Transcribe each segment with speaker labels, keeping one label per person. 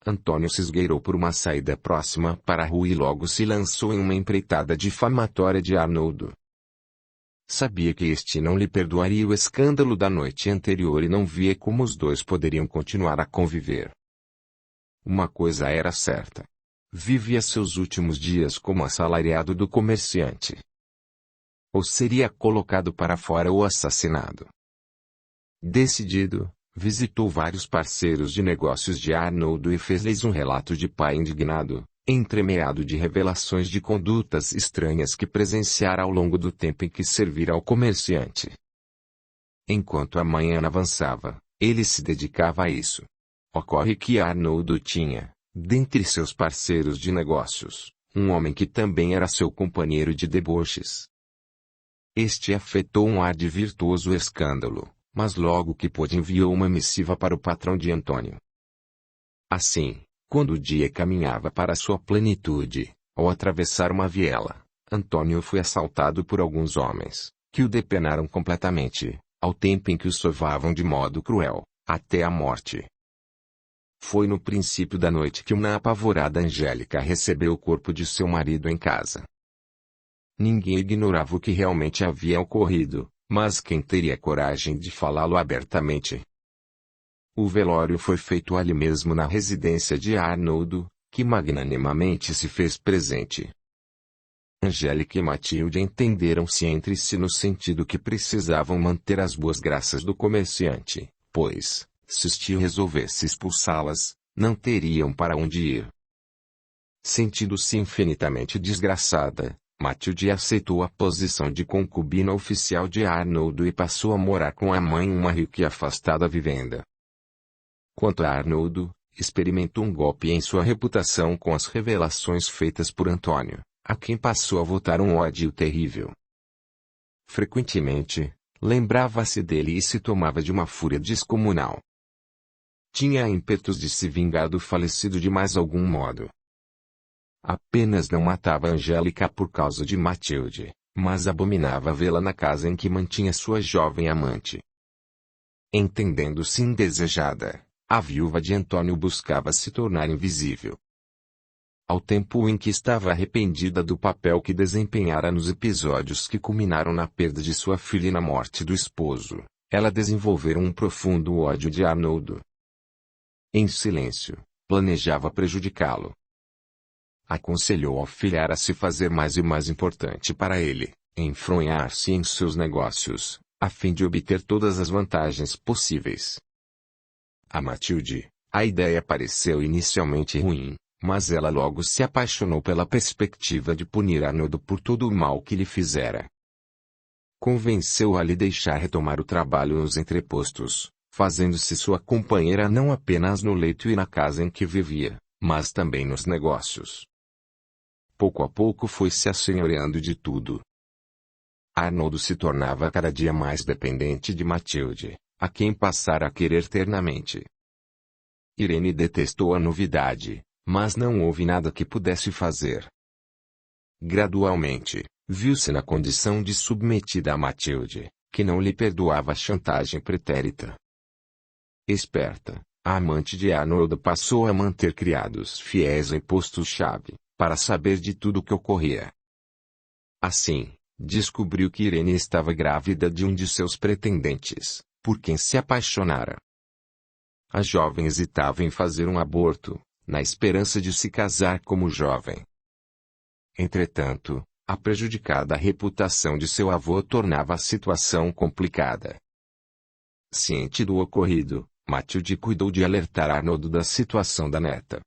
Speaker 1: Antônio se esgueirou por uma saída próxima para a rua e logo se lançou em uma empreitada difamatória de Arnoldo. Sabia que este não lhe perdoaria o escândalo da noite anterior e não via como os dois poderiam continuar a conviver. Uma coisa era certa. Vivia seus últimos dias como assalariado do comerciante. Ou seria colocado para fora ou assassinado. Decidido, visitou vários parceiros de negócios de Arnoldo e fez-lhes um relato de pai indignado, entremeado de revelações de condutas estranhas que presenciara ao longo do tempo em que servira ao comerciante. Enquanto a manhã avançava, ele se dedicava a isso. Ocorre que Arnoldo tinha, dentre seus parceiros de negócios, um homem que também era seu companheiro de deboches. Este afetou um ar de virtuoso escândalo, mas logo que pôde enviou uma missiva para o patrão de Antônio. Assim, quando o dia caminhava para sua plenitude, ao atravessar uma viela, Antônio foi assaltado por alguns homens, que o depenaram completamente, ao tempo em que o sovavam de modo cruel, até a morte. Foi no princípio da noite que uma apavorada Angélica recebeu o corpo de seu marido em casa. Ninguém ignorava o que realmente havia ocorrido, mas quem teria coragem de falá-lo abertamente? O velório foi feito ali mesmo na residência de Arnoldo, que magnanimamente se fez presente. Angélica e Matilde entenderam-se entre si no sentido que precisavam manter as boas graças do comerciante, pois, se o tio resolvesse expulsá-las, não teriam para onde ir. Sentindo-se infinitamente desgraçada, Matilde aceitou a posição de concubina oficial de Arnoldo e passou a morar com a mãe em uma rica e afastada vivenda. Quanto a Arnoldo, experimentou um golpe em sua reputação com as revelações feitas por Antônio, a quem passou a votar um ódio terrível. Frequentemente, lembrava-se dele e se tomava de uma fúria descomunal. Tinha ímpetos de se vingar do falecido de mais algum modo. Apenas não matava Angélica por causa de Matilde, mas abominava vê-la na casa em que mantinha sua jovem amante. Entendendo-se indesejada, a viúva de Antônio buscava se tornar invisível. Ao tempo em que estava arrependida do papel que desempenhara nos episódios que culminaram na perda de sua filha e na morte do esposo, ela desenvolvera um profundo ódio de Arnoldo. Em silêncio, planejava prejudicá-lo. Aconselhou ao filhar a se fazer mais e mais importante para ele, enfronhar-se em seus negócios, a fim de obter todas as vantagens possíveis. A Matilde, a ideia pareceu inicialmente ruim, mas ela logo se apaixonou pela perspectiva de punir Arnoldo por todo o mal que lhe fizera. Convenceu-a a lhe deixar retomar o trabalho nos entrepostos, fazendo-se sua companheira não apenas no leito e na casa em que vivia, mas também nos negócios. Pouco a pouco foi se assenhoreando de tudo. Arnoldo se tornava cada dia mais dependente de Matilde, a quem passara a querer ternamente. Irene detestou a novidade, mas não houve nada que pudesse fazer. Gradualmente, viu-se na condição de submetida a Matilde, que não lhe perdoava a chantagem pretérita. Esperta, a amante de Arnoldo passou a manter criados fiéis em postos-chave, para saber de tudo o que ocorria. Assim, descobriu que Irene estava grávida de um de seus pretendentes, por quem se apaixonara. A jovem hesitava em fazer um aborto, na esperança de se casar como jovem. Entretanto, a prejudicada reputação de seu avô tornava a situação complicada. Ciente do ocorrido, Matilde cuidou de alertar Arnoldo da situação da neta.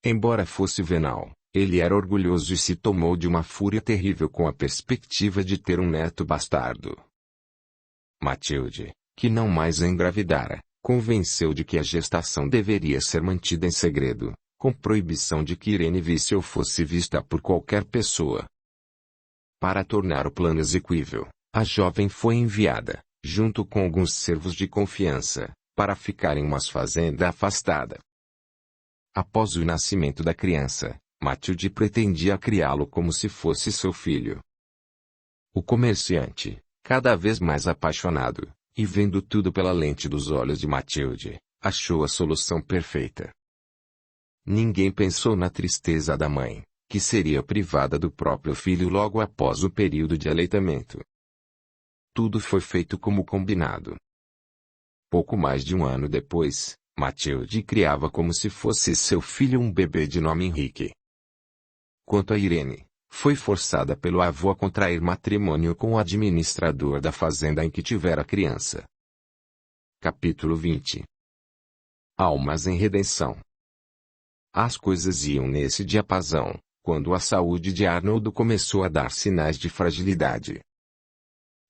Speaker 1: Embora fosse venal, ele era orgulhoso e se tomou de uma fúria terrível com a perspectiva de ter um neto bastardo. Matilde, que não mais engravidara, convenceu de que a gestação deveria ser mantida em segredo, com proibição de que Irene visse ou fosse vista por qualquer pessoa. Para tornar o plano exequível, a jovem foi enviada, junto com alguns servos de confiança, para ficar em uma fazenda afastada. Após o nascimento da criança, Matilde pretendia criá-lo como se fosse seu filho. O comerciante, cada vez mais apaixonado, e vendo tudo pela lente dos olhos de Matilde, achou a solução perfeita. Ninguém pensou na tristeza da mãe, que seria privada do próprio filho logo após o período de aleitamento. Tudo foi feito como combinado. Pouco mais de um ano depois, Matilde criava como se fosse seu filho um bebê de nome Henrique. Quanto a Irene, foi forçada pelo avô a contrair matrimônio com o administrador da fazenda em que tivera criança. Capítulo 20. Almas em redenção. As coisas iam nesse diapasão, quando a saúde de Arnold começou a dar sinais de fragilidade.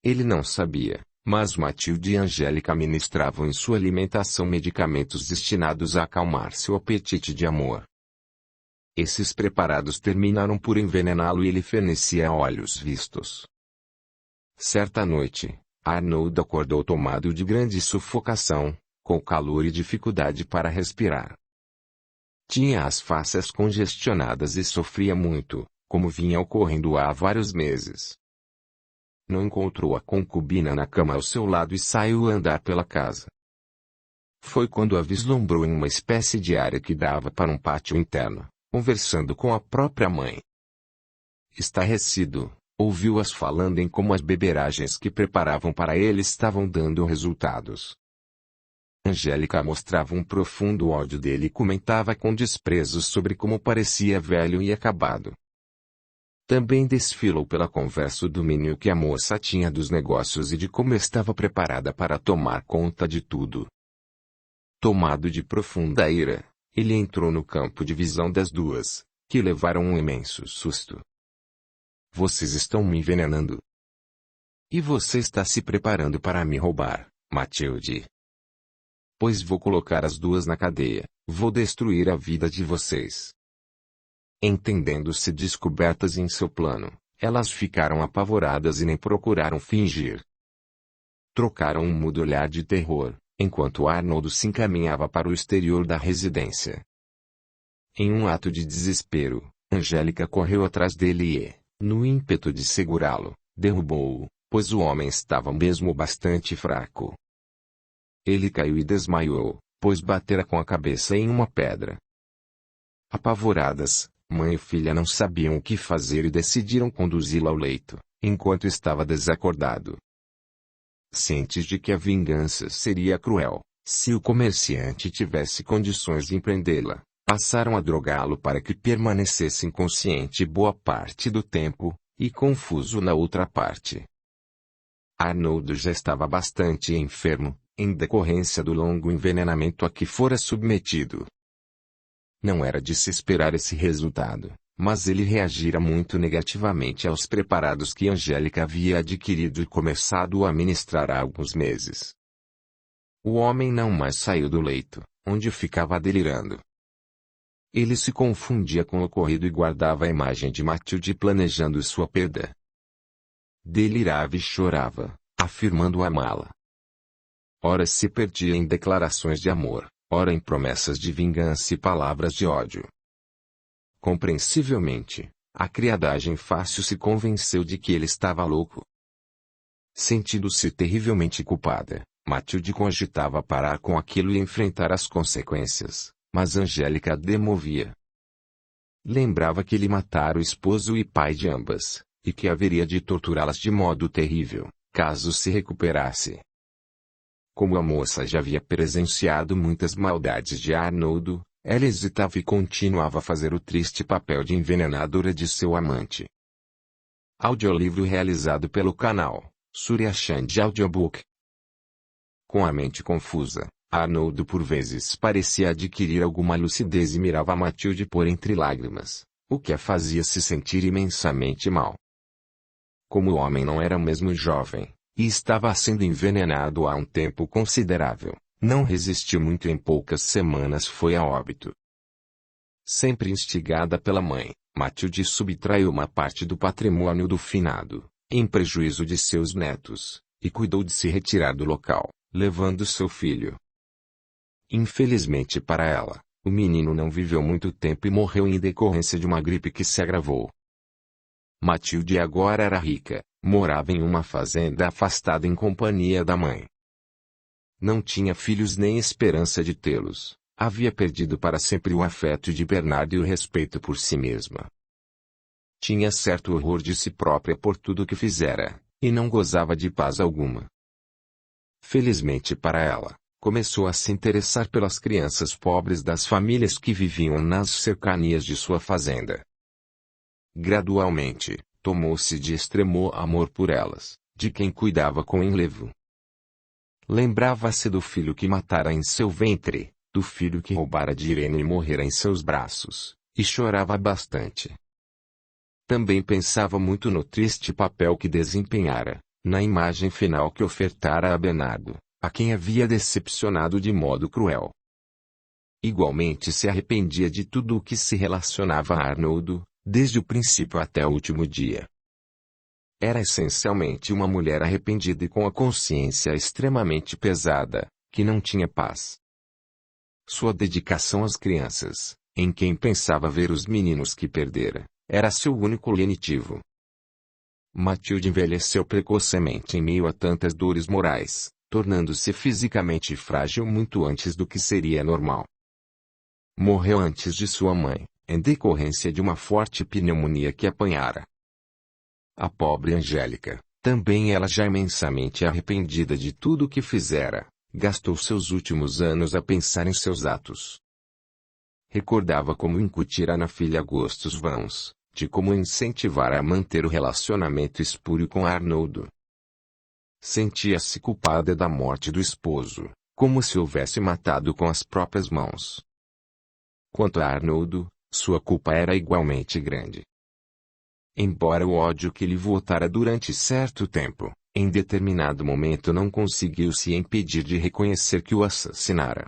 Speaker 1: Ele não sabia, mas Matilde e Angélica ministravam em sua alimentação medicamentos destinados a acalmar seu apetite de amor. Esses preparados terminaram por envenená-lo e ele fornecia a olhos vistos. Certa noite, Arnold acordou tomado de grande sufocação, com calor e dificuldade para respirar. Tinha as faces congestionadas e sofria muito, como vinha ocorrendo há vários meses. Não encontrou a concubina na cama ao seu lado e saiu a andar pela casa. Foi quando a vislumbrou em uma espécie de área que dava para um pátio interno, conversando com a própria mãe. Estarrecido, ouviu-as falando em como as beberagens que preparavam para ele estavam dando resultados. Angélica mostrava um profundo ódio dele e comentava com desprezo sobre como parecia velho e acabado. Também desfilou pela conversa o domínio que a moça tinha dos negócios e de como estava preparada para tomar conta de tudo. Tomado de profunda ira, ele entrou no campo de visão das duas, que levaram um imenso susto. Vocês estão me envenenando. E você está se preparando para me roubar, Matilde. Pois vou colocar as duas na cadeia, vou destruir a vida de vocês. Entendendo-se descobertas em seu plano, elas ficaram apavoradas e nem procuraram fingir. Trocaram um mudo olhar de terror, enquanto Arnold se encaminhava para o exterior da residência. Em um ato de desespero, Angélica correu atrás dele e, no ímpeto de segurá-lo, derrubou-o, pois o homem estava mesmo bastante fraco. Ele caiu e desmaiou, pois batera com a cabeça em uma pedra. Apavoradas, mãe e filha não sabiam o que fazer e decidiram conduzi-lo ao leito, enquanto estava desacordado. Cientes de que a vingança seria cruel, se o comerciante tivesse condições de empreendê-la, passaram a drogá-lo para que permanecesse inconsciente boa parte do tempo, e confuso na outra parte. Arnold já estava bastante enfermo, em decorrência do longo envenenamento a que fora submetido. Não era de se esperar esse resultado, mas ele reagira muito negativamente aos preparados que Angélica havia adquirido e começado a ministrar há alguns meses. O homem não mais saiu do leito, onde ficava delirando. Ele se confundia com o ocorrido e guardava a imagem de Matilde planejando sua perda. Delirava e chorava, afirmando amá-la. Ora se perdia em declarações de amor, ora em promessas de vingança e palavras de ódio. Compreensivelmente, a criadagem fácil se convenceu de que ele estava louco. Sentindo-se terrivelmente culpada, Matilde cogitava parar com aquilo e enfrentar as consequências, mas Angélica a demovia. Lembrava que ele matara o esposo e pai de ambas, e que haveria de torturá-las de modo terrível, caso se recuperasse. Como a moça já havia presenciado muitas maldades de Arnold, ela hesitava e continuava a fazer o triste papel de envenenadora de seu amante. Audiolivro realizado pelo canal Surya Chand Audiobook. Com a mente confusa, Arnold por vezes parecia adquirir alguma lucidez e mirava Matilde por entre lágrimas, o que a fazia se sentir imensamente mal. Como o homem não era mesmo jovem, e estava sendo envenenado há um tempo considerável, não resistiu muito e em poucas semanas foi a óbito. Sempre instigada pela mãe, Matilde subtraiu uma parte do patrimônio do finado, em prejuízo de seus netos, e cuidou de se retirar do local, levando seu filho. Infelizmente para ela, o menino não viveu muito tempo e morreu em decorrência de uma gripe que se agravou. Matilde agora era rica, morava em uma fazenda afastada em companhia da mãe. Não tinha filhos nem esperança de tê-los, havia perdido para sempre o afeto de Bernardo e o respeito por si mesma. Tinha certo horror de si própria por tudo o que fizera, e não gozava de paz alguma. Felizmente para ela, começou a se interessar pelas crianças pobres das famílias que viviam nas cercanias de sua fazenda. Gradualmente, tomou-se de extremo amor por elas, de quem cuidava com enlevo. Lembrava-se do filho que matara em seu ventre, do filho que roubara de Irene e morrera em seus braços, e chorava bastante. Também pensava muito no triste papel que desempenhara, na imagem final que ofertara a Bernardo, a quem havia decepcionado de modo cruel. Igualmente se arrependia de tudo o que se relacionava a Arnoldo, desde o princípio até o último dia. Era essencialmente uma mulher arrependida e com a consciência extremamente pesada, que não tinha paz. Sua dedicação às crianças, em quem pensava ver os meninos que perdera, era seu único lenitivo. Matilde envelheceu precocemente em meio a tantas dores morais, tornando-se fisicamente frágil muito antes do que seria normal. Morreu antes de sua mãe, em decorrência de uma forte pneumonia que apanhara. A pobre Angélica, também ela já imensamente arrependida de tudo o que fizera, gastou seus últimos anos a pensar em seus atos. Recordava como incutira na filha gostos vãos, de como incentivara a manter o relacionamento espúrio com Arnoldo. Sentia-se culpada da morte do esposo, como se houvesse matado com as próprias mãos. Quanto a Arnoldo, sua culpa era igualmente grande. Embora o ódio que lhe voltara durante certo tempo, em determinado momento não conseguiu se impedir de reconhecer que o assassinara.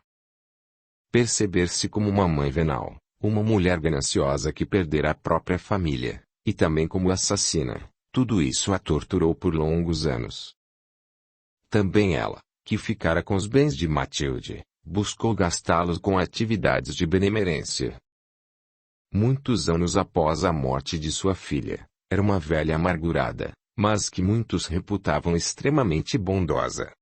Speaker 1: Perceber-se como uma mãe venal, uma mulher gananciosa que perdera a própria família, e também como assassina, tudo isso a torturou por longos anos. Também ela, que ficara com os bens de Matilde, buscou gastá-los com atividades de benemerência. Muitos anos após a morte de sua filha, era uma velha amargurada, mas que muitos reputavam extremamente bondosa.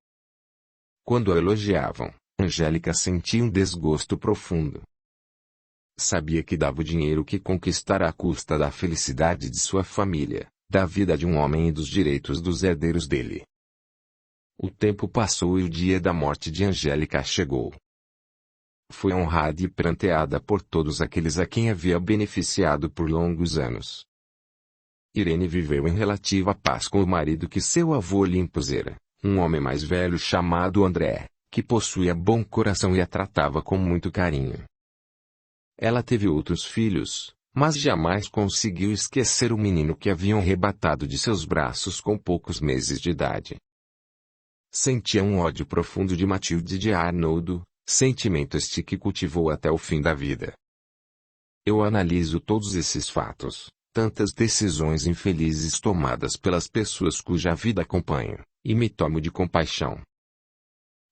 Speaker 1: Quando a elogiavam, Angélica sentia um desgosto profundo. Sabia que dava o dinheiro que conquistara à custa da felicidade de sua família, da vida de um homem e dos direitos dos herdeiros dele. O tempo passou e o dia da morte de Angélica chegou. Foi honrada e pranteada por todos aqueles a quem havia beneficiado por longos anos. Irene viveu em relativa paz com o marido que seu avô lhe impusera, um homem mais velho chamado André, que possuía bom coração e a tratava com muito carinho. Ela teve outros filhos, mas jamais conseguiu esquecer o menino que haviam arrebatado de seus braços com poucos meses de idade. Sentia um ódio profundo de Matilde e de Arnoldo, sentimento este que cultivou até o fim da vida. Eu analiso todos esses fatos, tantas decisões infelizes tomadas pelas pessoas cuja vida acompanho, e me tomo de compaixão.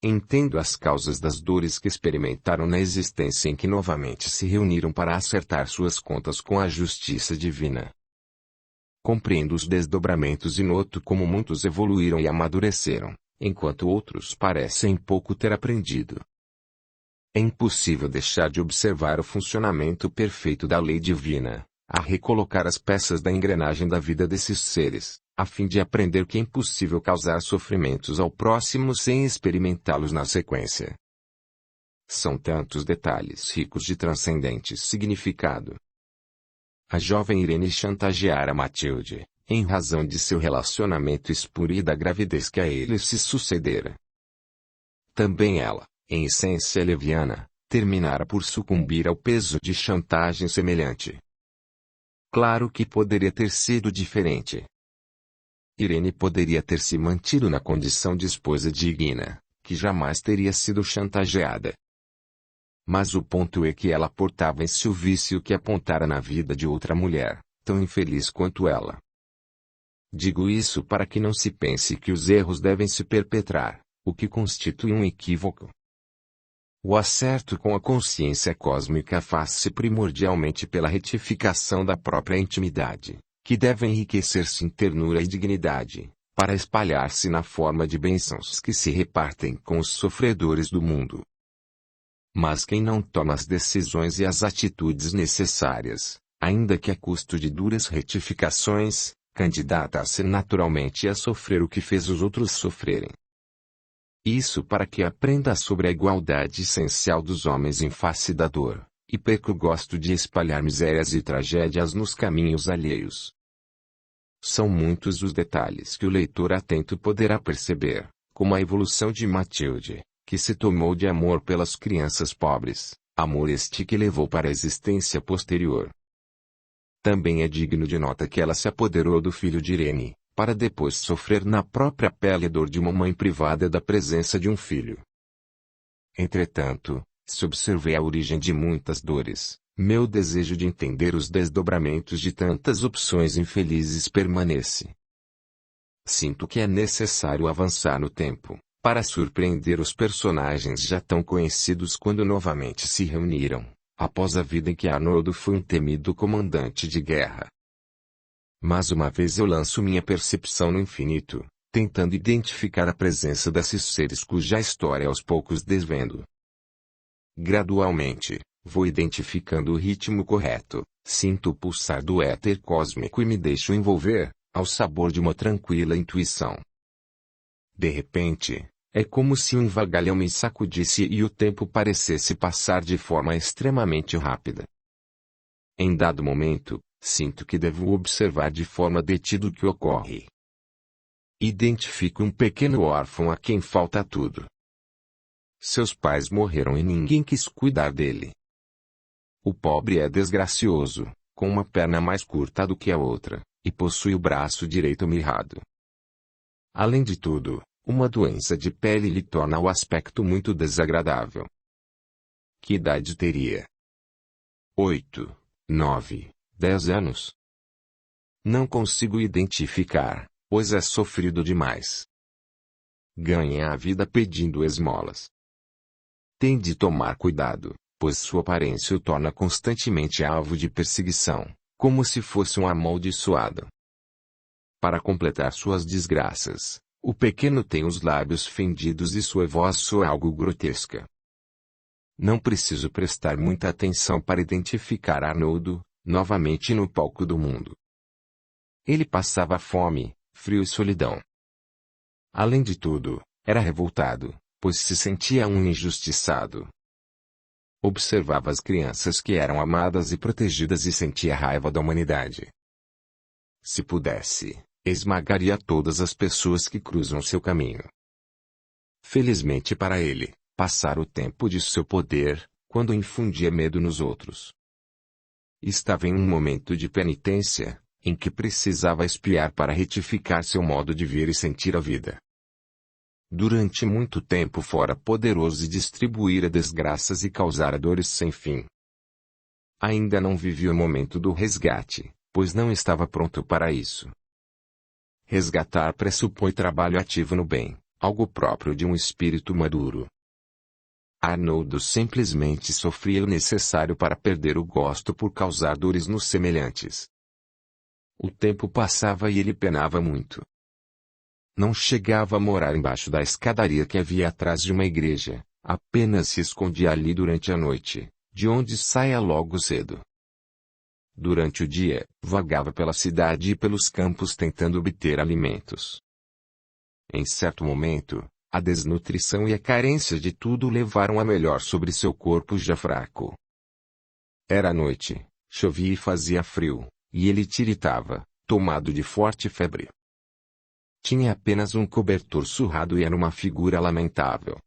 Speaker 1: Entendo as causas das dores que experimentaram na existência em que novamente se reuniram para acertar suas contas com a justiça divina. Compreendo os desdobramentos e noto como muitos evoluíram e amadureceram, enquanto outros parecem pouco ter aprendido. É impossível deixar de observar o funcionamento perfeito da lei divina, a recolocar as peças da engrenagem da vida desses seres, a fim de aprender que é impossível causar sofrimentos ao próximo sem experimentá-los na sequência. São tantos detalhes ricos de transcendente significado. A jovem Irene chantageara Matilde, em razão de seu relacionamento espúrio e da gravidez que a ele se sucedera. Também ela, em essência leviana, terminara por sucumbir ao peso de chantagem semelhante. Claro que poderia ter sido diferente. Irene poderia ter se mantido na condição de esposa digna, que jamais teria sido chantageada. Mas o ponto é que ela portava em si o vício que apontara na vida de outra mulher, tão infeliz quanto ela. Digo isso para que não se pense que os erros devem se perpetrar, o que constitui um equívoco. O acerto com a consciência cósmica faz-se primordialmente pela retificação da própria intimidade, que deve enriquecer-se em ternura e dignidade, para espalhar-se na forma de bênçãos que se repartem com os sofredores do mundo. Mas quem não toma as decisões e as atitudes necessárias, ainda que a custo de duras retificações, candidata-se naturalmente a sofrer o que fez os outros sofrerem. Isso para que aprenda sobre a igualdade essencial dos homens em face da dor, e perca o gosto de espalhar misérias e tragédias nos caminhos alheios. São muitos os detalhes que o leitor atento poderá perceber, como a evolução de Matilde, que se tomou de amor pelas crianças pobres, amor este que levou para a existência posterior. Também é digno de nota que ela se apoderou do filho de Irene, para depois sofrer na própria pele a dor de uma mãe privada da presença de um filho. Entretanto, se observei a origem de muitas dores, meu desejo de entender os desdobramentos de tantas opções infelizes permanece. Sinto que é necessário avançar no tempo, para surpreender os personagens já tão conhecidos quando novamente se reuniram, após a vida em que Arnoldo foi um temido comandante de guerra. Mas uma vez eu lanço minha percepção no infinito, tentando identificar a presença desses seres cuja história aos poucos desvendo. Gradualmente, vou identificando o ritmo correto, sinto o pulsar do éter cósmico e me deixo envolver, ao sabor de uma tranquila intuição. De repente, é como se um vagalhão me sacudisse e o tempo parecesse passar de forma extremamente rápida. Em dado momento, sinto que devo observar de forma detida o que ocorre. Identifico um pequeno órfão a quem falta tudo. Seus pais morreram e ninguém quis cuidar dele. O pobre é desgracioso, com uma perna mais curta do que a outra, e possui o braço direito mirrado. Além de tudo, uma doença de pele lhe torna o aspecto muito desagradável. Que idade teria? 8, 9, 10 anos? Não consigo identificar, pois é sofrido demais. Ganha a vida pedindo esmolas. Tem de tomar cuidado, pois sua aparência o torna constantemente alvo de perseguição, como se fosse um amaldiçoado. Para completar suas desgraças, o pequeno tem os lábios fendidos e sua voz soa algo grotesca. Não preciso prestar muita atenção para identificar Arnoldo, novamente no palco do mundo. Ele passava fome, frio e solidão. Além de tudo, era revoltado, pois se sentia um injustiçado. Observava as crianças que eram amadas e protegidas e sentia raiva da humanidade. Se pudesse, esmagaria todas as pessoas que cruzam seu caminho. Felizmente para ele, passara o tempo de seu poder, quando infundia medo nos outros. Estava em um momento de penitência, em que precisava espiar para retificar seu modo de ver e sentir a vida. Durante muito tempo fora poderoso e distribuíra desgraças e causara dores sem fim. Ainda não vivia o momento do resgate, pois não estava pronto para isso. Resgatar pressupõe trabalho ativo no bem, algo próprio de um espírito maduro. Arnoldo simplesmente sofria o necessário para perder o gosto por causar dores nos semelhantes. O tempo passava e ele penava muito. Não chegava a morar embaixo da escadaria que havia atrás de uma igreja, apenas se escondia ali durante a noite, de onde saia logo cedo. Durante o dia, vagava pela cidade e pelos campos tentando obter alimentos. Em certo momento, a desnutrição e a carência de tudo o levaram a melhor sobre seu corpo já fraco. Era noite, chovia e fazia frio, e ele tiritava, tomado de forte febre. Tinha apenas um cobertor surrado e era uma figura lamentável.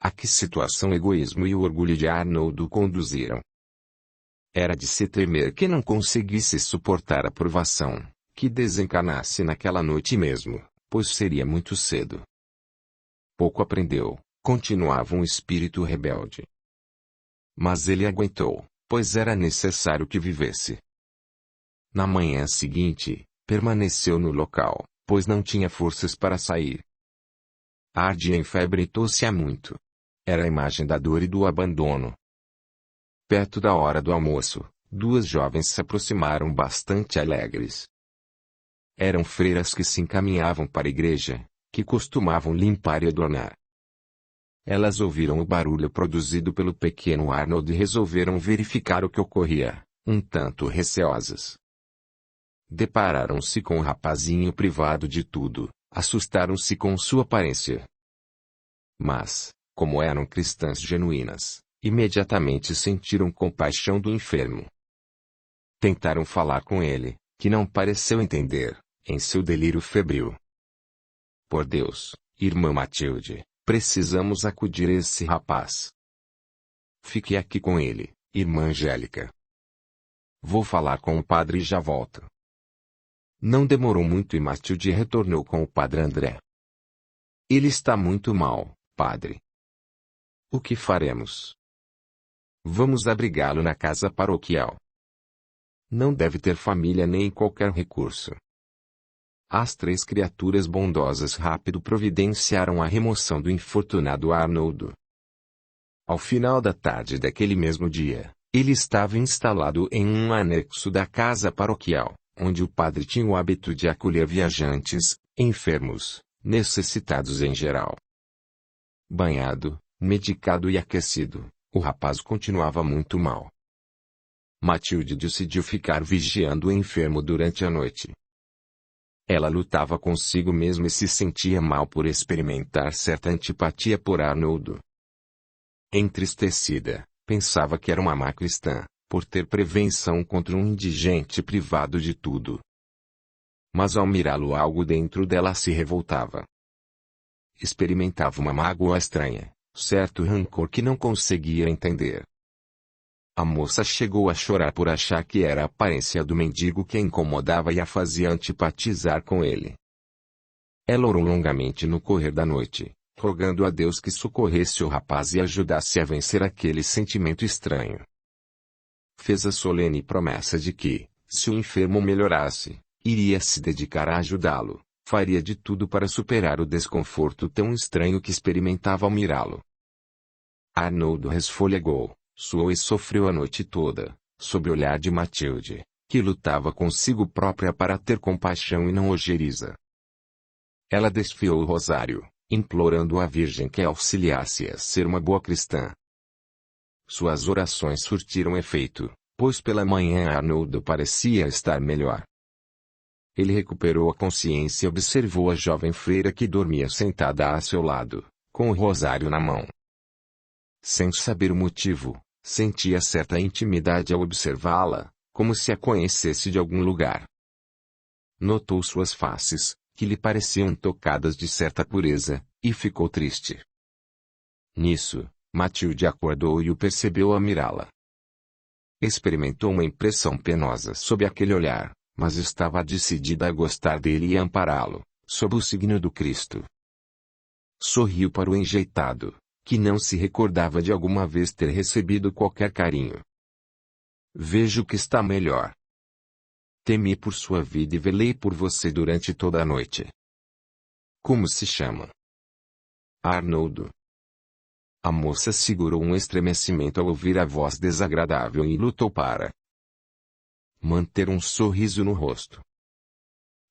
Speaker 1: A que situação o egoísmo e o orgulho de Arnoldo conduziram? Era de se temer que não conseguisse suportar a provação, que desencarnasse naquela noite mesmo, pois seria muito cedo. Pouco aprendeu, continuava um espírito rebelde. Mas ele aguentou, pois era necessário que vivesse. Na manhã seguinte, permaneceu no local, pois não tinha forças para sair. Ardia em febre e tossia muito. Era a imagem da dor e do abandono. Perto da hora do almoço, duas jovens se aproximaram bastante alegres. Eram freiras que se encaminhavam para a igreja, que costumavam limpar e adornar. Elas ouviram o barulho produzido pelo pequeno Arnold e resolveram verificar o que ocorria, um tanto receosas. Depararam-se com o rapazinho privado de tudo, assustaram-se com sua aparência. Mas, como eram cristãs genuínas, imediatamente sentiram compaixão do enfermo. Tentaram falar com ele, que não pareceu entender, em seu delírio febril. Por Deus, irmã Matilde, precisamos acudir a esse rapaz. Fique aqui com ele, irmã Angélica. Vou falar com o padre e já volto. Não demorou muito e Matilde retornou com o padre André. Ele está muito mal, padre. O que faremos? Vamos abrigá-lo na casa paroquial. Não deve ter família nem qualquer recurso. As três criaturas bondosas rápido providenciaram a remoção do infortunado Arnoldo. Ao final da tarde daquele mesmo dia, ele estava instalado em um anexo da casa paroquial, onde o padre tinha o hábito de acolher viajantes, enfermos, necessitados em geral. Banhado, medicado e aquecido, o rapaz continuava muito mal. Matilde decidiu ficar vigiando o enfermo durante a noite. Ela lutava consigo mesma e se sentia mal por experimentar certa antipatia por Arnoldo. Entristecida, pensava que era uma má cristã, por ter prevenção contra um indigente privado de tudo. Mas ao mirá-lo algo dentro dela se revoltava. Experimentava uma mágoa estranha, certo rancor que não conseguia entender. A moça chegou a chorar por achar que era a aparência do mendigo que a incomodava e a fazia antipatizar com ele. Ela orou longamente no correr da noite, rogando a Deus que socorresse o rapaz e ajudasse a vencer aquele sentimento estranho. Fez a solene promessa de que, se o enfermo melhorasse, iria se dedicar a ajudá-lo, faria de tudo para superar o desconforto tão estranho que experimentava ao mirá-lo. Arnoldo resfolegou, suou e sofreu a noite toda, sob o olhar de Matilde, que lutava consigo própria para ter compaixão e não ojeriza. Ela desfiou o rosário, implorando à Virgem que a auxiliasse a ser uma boa cristã. Suas orações surtiram efeito, pois pela manhã Arnoldo parecia estar melhor. Ele recuperou a consciência e observou a jovem freira que dormia sentada a seu lado, com o rosário na mão. Sem saber o motivo, sentia certa intimidade ao observá-la, como se a conhecesse de algum lugar. Notou suas faces, que lhe pareciam tocadas de certa pureza, e ficou triste. Nisso, Matilde acordou e o percebeu a mirá-la. Experimentou uma impressão penosa sob aquele olhar, mas estava decidida a gostar dele e ampará-lo, sob o signo do Cristo. Sorriu para o enjeitado, que não se recordava de alguma vez ter recebido qualquer carinho. Vejo que está melhor. Temi por sua vida e velei por você durante toda a noite. Como se chama? Arnoldo. A moça segurou um estremecimento ao ouvir a voz desagradável e lutou para manter um sorriso no rosto.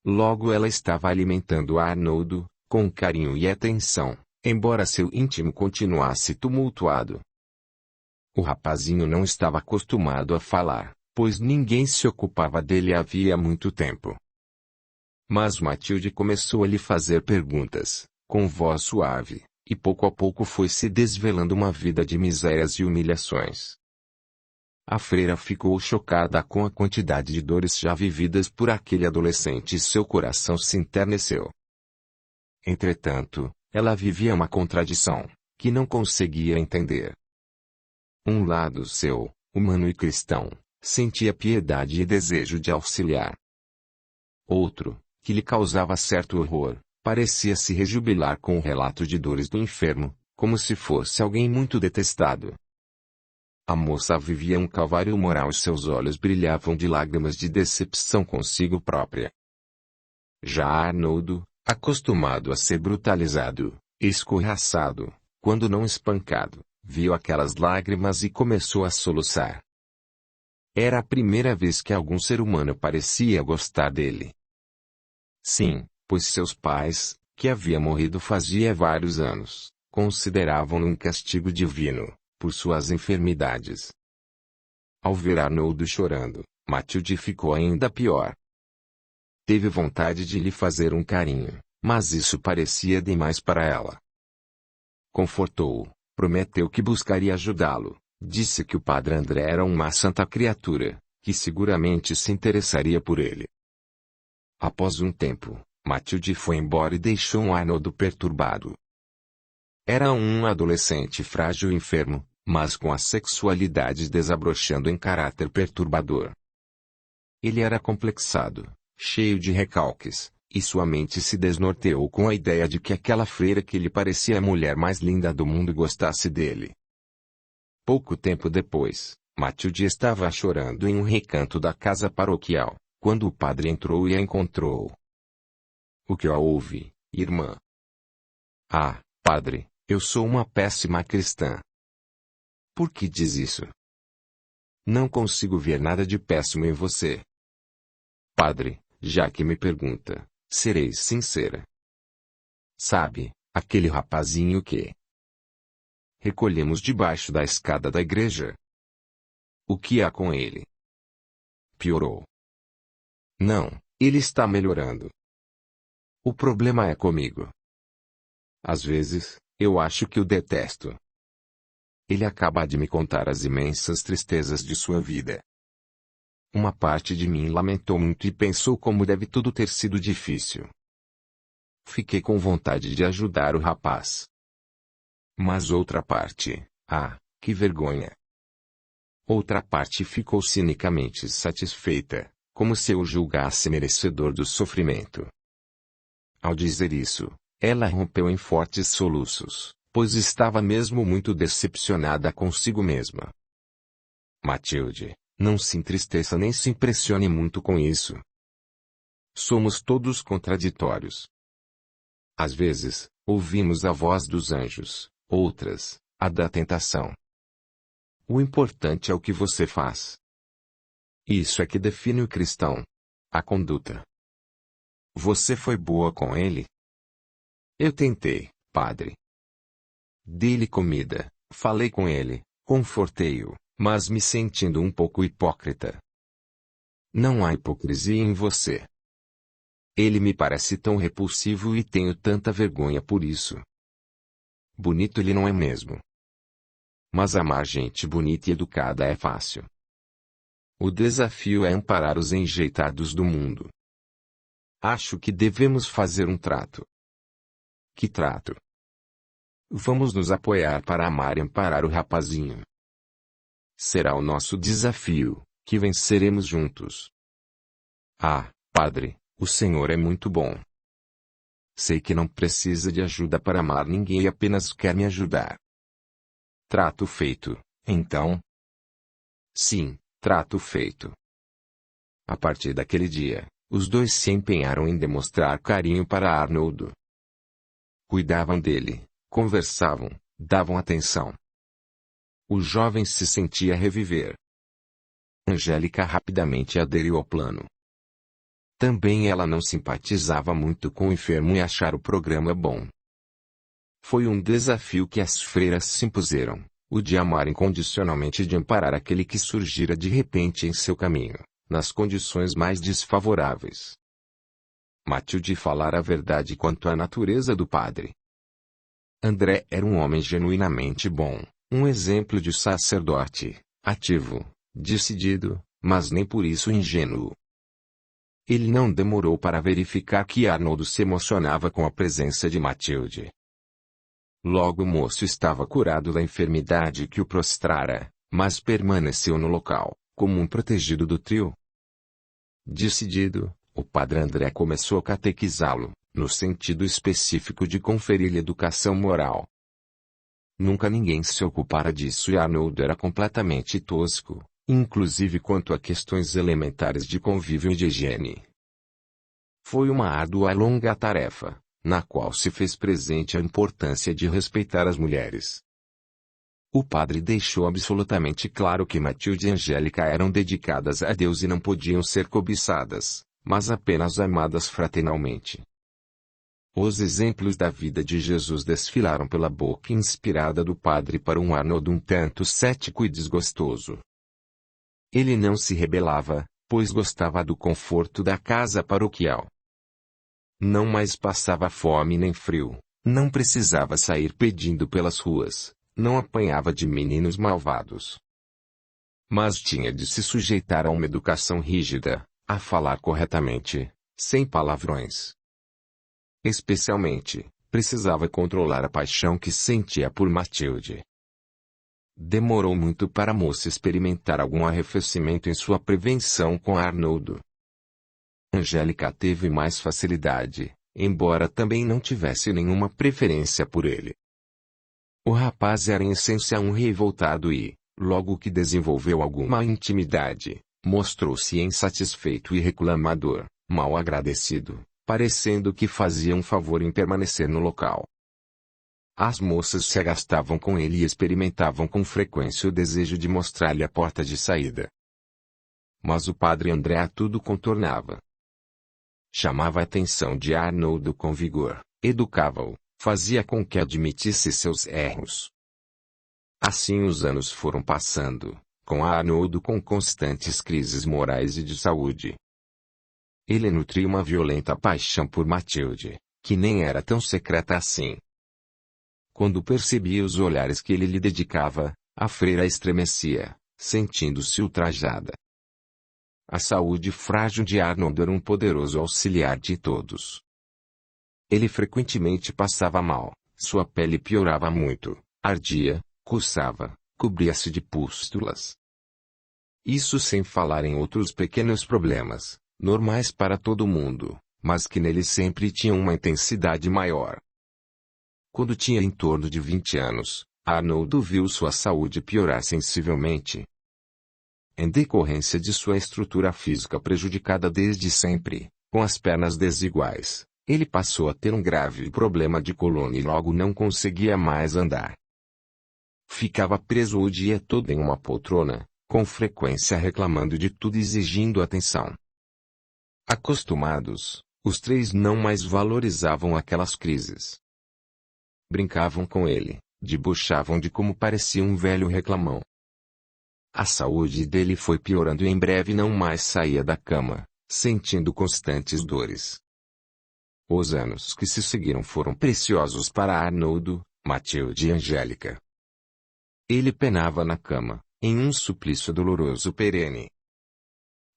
Speaker 1: Logo ela estava alimentando Arnoldo, com carinho e atenção, embora seu íntimo continuasse tumultuado. O rapazinho não estava acostumado a falar, pois ninguém se ocupava dele havia muito tempo. Mas Matilde começou a lhe fazer perguntas, com voz suave, e pouco a pouco foi se desvelando uma vida de misérias e humilhações. A freira ficou chocada com a quantidade de dores já vividas por aquele adolescente e seu coração se enterneceu. Entretanto, ela vivia uma contradição, que não conseguia entender. Um lado seu, humano e cristão, sentia piedade e desejo de auxiliar. Outro, que lhe causava certo horror, parecia se rejubilar com o relato de dores do enfermo, como se fosse alguém muito detestado. A moça vivia um calvário moral e seus olhos brilhavam de lágrimas de decepção consigo própria. Já Arnoldo, acostumado a ser brutalizado, escorraçado, quando não espancado, viu aquelas lágrimas e começou a soluçar. Era a primeira vez que algum ser humano parecia gostar dele. Sim, pois seus pais, que haviam morrido fazia vários anos, consideravam-no um castigo divino, por suas enfermidades. Ao ver Arnoldo chorando, Matilde ficou ainda pior. Teve vontade de lhe fazer um carinho, mas isso parecia demais para ela. Confortou-o, prometeu que buscaria ajudá-lo, disse que o padre André era uma santa criatura, que seguramente se interessaria por ele. Após um tempo, Matilde foi embora e deixou Arnoldo perturbado. Era um adolescente frágil e enfermo, mas com a sexualidade desabrochando em caráter perturbador. Ele era complexado, cheio de recalques, e sua mente se desnorteou com a ideia de que aquela freira que lhe parecia a mulher mais linda do mundo gostasse dele. Pouco tempo depois, Matilde estava chorando em um recanto da casa paroquial, quando o padre entrou e a encontrou. O que houve, irmã? Ah, padre, eu sou uma péssima cristã. Por que diz isso? Não consigo ver nada de péssimo em você. Padre, já que me pergunta, serei sincera. Sabe, aquele rapazinho que recolhemos debaixo da escada da igreja? O que há com ele? Piorou. Não, ele está melhorando. O problema é comigo. Às vezes, eu acho que o detesto. Ele acaba de me contar as imensas tristezas de sua vida. Uma parte de mim lamentou muito e pensou como deve tudo ter sido difícil. Fiquei com vontade de ajudar o rapaz. Mas outra parte, que vergonha. Outra parte ficou cinicamente satisfeita, como se eu julgasse merecedor do sofrimento. Ao dizer isso, ela rompeu em fortes soluços, pois estava mesmo muito decepcionada consigo mesma. Matilde, não se entristeça nem se impressione muito com isso. Somos todos contraditórios. Às vezes, ouvimos a voz dos anjos, outras, a da tentação. O importante é o que você faz. Isso é que define o cristão. A conduta. Você foi boa com ele? Eu tentei, padre. Dei-lhe comida, falei com ele, confortei-o, mas me sentindo um pouco hipócrita. Não há hipocrisia em você. Ele me parece tão repulsivo e tenho tanta vergonha por isso. Bonito ele não é mesmo. Mas amar gente bonita e educada é fácil. O desafio é amparar os enjeitados do mundo. Acho que devemos fazer um trato. Que trato? Vamos nos apoiar para amar e amparar o rapazinho. Será o nosso desafio, que venceremos juntos. Ah, padre, o senhor é muito bom. Sei que não precisa de ajuda para amar ninguém e apenas quer me ajudar. Trato feito, então? Sim, trato feito. A partir daquele dia, os dois se empenharam em demonstrar carinho para Arnoldo. Cuidavam dele, conversavam, davam atenção. O jovem se sentia reviver. Angélica rapidamente aderiu ao plano. Também ela não simpatizava muito com o enfermo e achara o programa bom. Foi um desafio que as freiras se impuseram, o de amar incondicionalmente e de amparar aquele que surgira de repente em seu caminho, nas condições mais desfavoráveis. Matilde falara a verdade quanto à natureza do padre. André era um homem genuinamente bom, um exemplo de sacerdote, ativo, decidido, mas nem por isso ingênuo. Ele não demorou para verificar que Arnoldo se emocionava com a presença de Matilde. Logo o moço estava curado da enfermidade que o prostrara, mas permaneceu no local, como um protegido do trio. Decidido, o padre André começou a catequizá-lo, no sentido específico de conferir-lhe educação moral. Nunca ninguém se ocupara disso e Arnoldo era completamente tosco, inclusive quanto a questões elementares de convívio e de higiene. Foi uma árdua e longa tarefa, na qual se fez presente a importância de respeitar as mulheres. O padre deixou absolutamente claro que Matilde e Angélica eram dedicadas a Deus e não podiam ser cobiçadas, mas apenas amadas fraternalmente. Os exemplos da vida de Jesus desfilaram pela boca inspirada do padre para um Arnold um tanto cético e desgostoso. Ele não se rebelava, pois gostava do conforto da casa paroquial. Não mais passava fome nem frio, não precisava sair pedindo pelas ruas, não apanhava de meninos malvados. Mas tinha de se sujeitar a uma educação rígida, a falar corretamente, sem palavrões. Especialmente, precisava controlar a paixão que sentia por Matilde. Demorou muito para a moça experimentar algum arrefecimento em sua prevenção com Arnoldo. Angélica teve mais facilidade, embora também não tivesse nenhuma preferência por ele. O rapaz era em essência um revoltado e, logo que desenvolveu alguma intimidade, mostrou-se insatisfeito e reclamador, mal agradecido, parecendo que fazia um favor em permanecer no local. As moças se agastavam com ele e experimentavam com frequência o desejo de mostrar-lhe a porta de saída. Mas o padre André a tudo contornava. Chamava a atenção de Arnoldo com vigor, educava-o, fazia com que admitisse seus erros. Assim os anos foram passando, com Arnoldo com constantes crises morais e de saúde. Ele nutria uma violenta paixão por Matilde, que nem era tão secreta assim. Quando percebia os olhares que ele lhe dedicava, a freira estremecia, sentindo-se ultrajada. A saúde frágil de Arnold era um poderoso auxiliar de todos. Ele frequentemente passava mal, sua pele piorava muito, ardia, coçava, cobria-se de pústulas. Isso sem falar em outros pequenos problemas, normais para todo mundo, mas que nele sempre tinham uma intensidade maior. Quando tinha em torno de 20 anos, Arnoldo viu sua saúde piorar sensivelmente. Em decorrência de sua estrutura física prejudicada desde sempre, com as pernas desiguais, ele passou a ter um grave problema de coluna e logo não conseguia mais andar. Ficava preso o dia todo em uma poltrona, com frequência reclamando de tudo e exigindo atenção. Acostumados, os três não mais valorizavam aquelas crises. Brincavam com ele, debochavam de como parecia um velho reclamão. A saúde dele foi piorando e em breve não mais saía da cama, sentindo constantes dores. Os anos que se seguiram foram preciosos para Arnoldo, Matilde e Angélica. Ele penava na cama, em um suplício doloroso perene.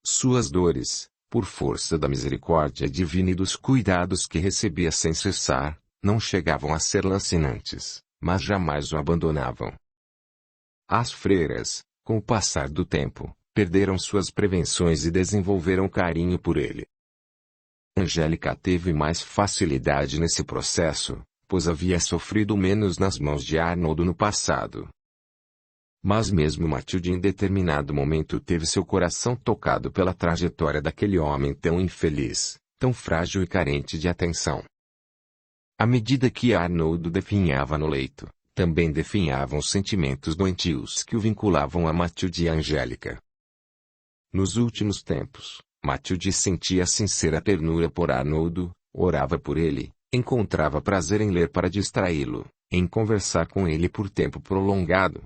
Speaker 1: Suas dores, por força da misericórdia divina e dos cuidados que recebia sem cessar, não chegavam a ser lancinantes, mas jamais o abandonavam. As freiras, com o passar do tempo, perderam suas prevenções e desenvolveram carinho por ele. Angélica teve mais facilidade nesse processo, pois havia sofrido menos nas mãos de Arnoldo no passado. Mas mesmo Matilde em determinado momento teve seu coração tocado pela trajetória daquele homem tão infeliz, tão frágil e carente de atenção. À medida que Arnoldo definhava no leito, também definhavam os sentimentos doentios que o vinculavam a Matilde e a Angélica. Nos últimos tempos, Matilde sentia sincera ternura por Arnoldo, orava por ele, encontrava prazer em ler para distraí-lo, em conversar com ele por tempo prolongado.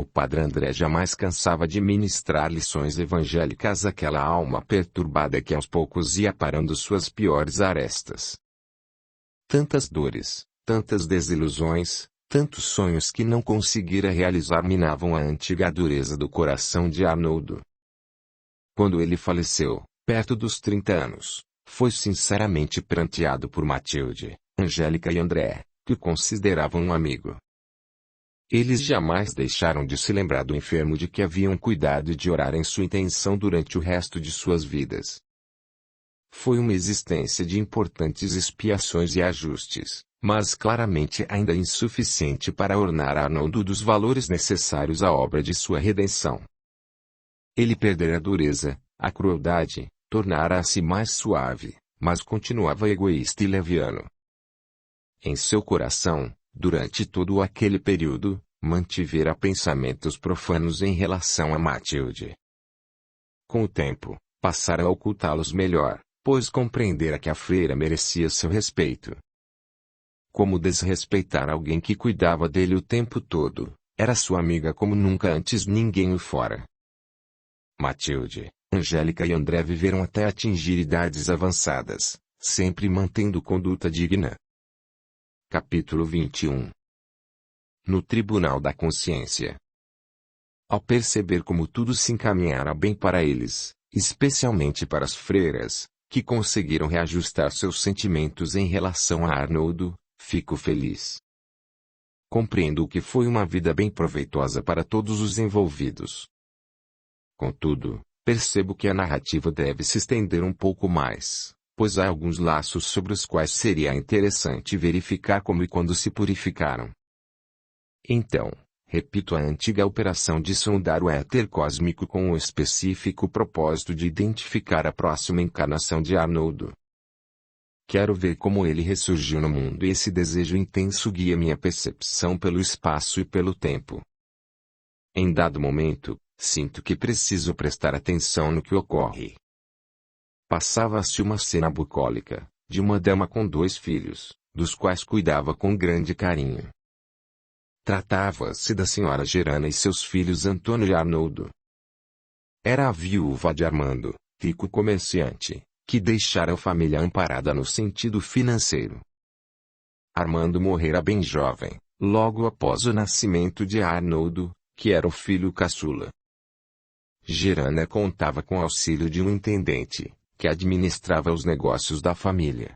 Speaker 1: O padre André jamais cansava de ministrar lições evangélicas àquela alma perturbada que aos poucos ia parando suas piores arestas. Tantas dores, tantas desilusões, tantos sonhos que não conseguira realizar minavam a antiga dureza do coração de Arnoldo. Quando ele faleceu, perto dos 30 anos, foi sinceramente pranteado por Matilde, Angélica e André, que o consideravam um amigo. Eles jamais deixaram de se lembrar do enfermo de que haviam cuidado e de orar em sua intenção durante o resto de suas vidas. Foi uma existência de importantes expiações e ajustes, mas claramente ainda insuficiente para ornar Arnoldo dos valores necessários à obra de sua redenção. Ele perdera a dureza, a crueldade, tornara-se mais suave, mas continuava egoísta e leviano. Em seu coração, durante todo aquele período, mantivera pensamentos profanos em relação a Matilde. Com o tempo, passara a ocultá-los melhor, pois compreendera que a freira merecia seu respeito. Como desrespeitar alguém que cuidava dele o tempo todo? Era sua amiga como nunca antes, ninguém o fora. Matilde, Angélica e André viveram até atingir idades avançadas, sempre mantendo conduta digna. Capítulo 21. No Tribunal da Consciência. Ao perceber como tudo se encaminhara bem para eles, especialmente para as freiras, que conseguiram reajustar seus sentimentos em relação a Arnoldo, fico feliz. Compreendo que foi uma vida bem proveitosa para todos os envolvidos. Contudo, percebo que a narrativa deve se estender um pouco mais, pois há alguns laços sobre os quais seria interessante verificar como e quando se purificaram. Então, repito a antiga operação de sondar o éter cósmico com o específico propósito de identificar a próxima encarnação de Arnoldo. Quero ver como ele ressurgiu no mundo e esse desejo intenso guia minha percepção pelo espaço e pelo tempo. Em dado momento, sinto que preciso prestar atenção no que ocorre. Passava-se uma cena bucólica, de uma dama com 2 filhos, dos quais cuidava com grande carinho. Tratava-se da senhora Gerana e seus filhos Antônio e Arnoldo. Era a viúva de Armando, rico comerciante, que deixara a família amparada no sentido financeiro. Armando morrera bem jovem, logo após o nascimento de Arnoldo, que era o filho caçula. Gerana contava com o auxílio de um intendente, que administrava os negócios da família.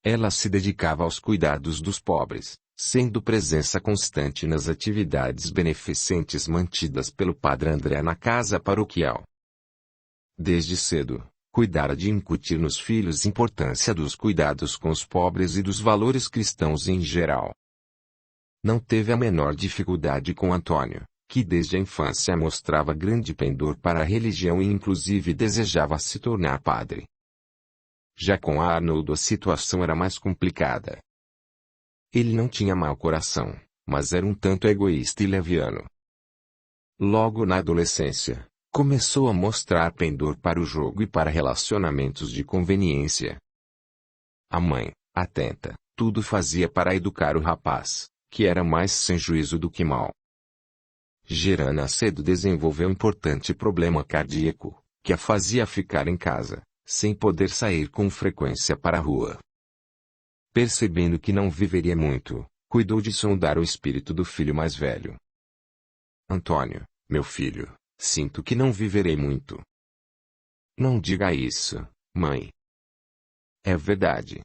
Speaker 1: Ela se dedicava aos cuidados dos pobres, sendo presença constante nas atividades beneficentes mantidas pelo padre André na casa paroquial. Desde cedo, cuidara de incutir nos filhos importância dos cuidados com os pobres e dos valores cristãos em geral. Não teve a menor dificuldade com Antônio, que desde a infância mostrava grande pendor para a religião e inclusive desejava se tornar padre. Já com Arnoldo a situação era mais complicada. Ele não tinha mau coração, mas era um tanto egoísta e leviano. Logo na adolescência, começou a mostrar pendor para o jogo e para relacionamentos de conveniência. A mãe, atenta, tudo fazia para educar o rapaz, que era mais sem juízo do que mau. Gerana cedo desenvolveu um importante problema cardíaco, que a fazia ficar em casa, sem poder sair com frequência para a rua. Percebendo que não viveria muito, cuidou de sondar o espírito do filho mais velho. Antônio, meu filho, sinto que não viverei muito. Não diga isso, mãe. É verdade.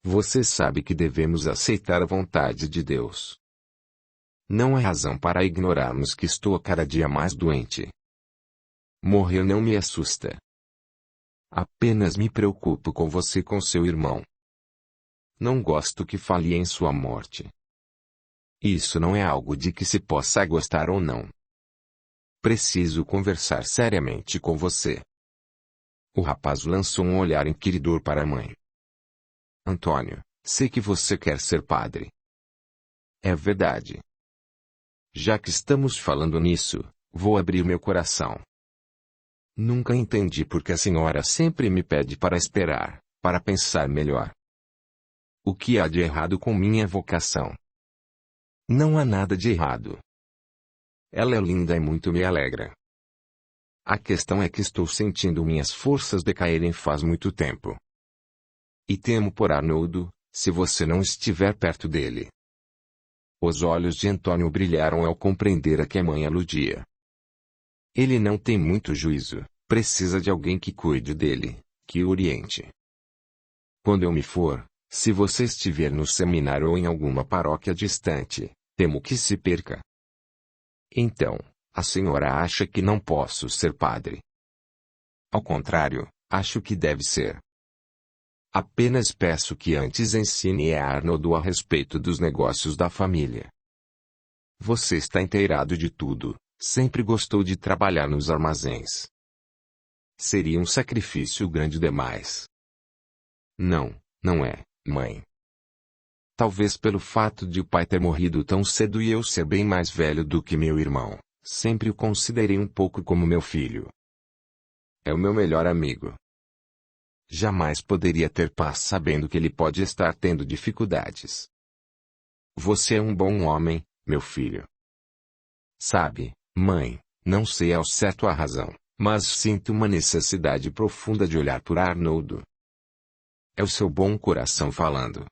Speaker 1: Você sabe que devemos aceitar a vontade de Deus. Não há razão para ignorarmos que estou a cada dia mais doente. Morrer não me assusta. Apenas me preocupo com você e com seu irmão. Não gosto que fale em sua morte. Isso não é algo de que se possa gostar ou não. Preciso conversar seriamente com você. O rapaz lançou um olhar inquiridor para a mãe. Antônio, sei que você quer ser padre. É verdade. Já que estamos falando nisso, vou abrir meu coração. Nunca entendi por que a senhora sempre me pede para esperar, para pensar melhor. O que há de errado com minha vocação? Não há nada de errado. Ela é linda e muito me alegra. A questão é que estou sentindo minhas forças decaírem faz muito tempo. E temo por Arnoldo, se você não estiver perto dele. Os olhos de Antônio brilharam ao compreender a que a mãe aludia. Ele não tem muito juízo, precisa de alguém que cuide dele, que o oriente. Quando eu me for, se você estiver no seminário ou em alguma paróquia distante, temo que se perca. Então, a senhora acha que não posso ser padre? Ao contrário, acho que deve ser. Apenas peço que antes ensine a Arnoldo a respeito dos negócios da família. Você está inteirado de tudo, sempre gostou de trabalhar nos armazéns. Seria um sacrifício grande demais. Não, não é, mãe. Talvez pelo fato de o pai ter morrido tão cedo e eu ser bem mais velho do que meu irmão, sempre o considerei um pouco como meu filho. É o meu melhor amigo. jamais poderia ter paz sabendo que ele pode estar tendo dificuldades. Você é um bom homem, meu filho. Sabe, mãe, não sei ao certo a razão, mas sinto uma necessidade profunda de olhar por Arnoldo. É o seu bom coração falando.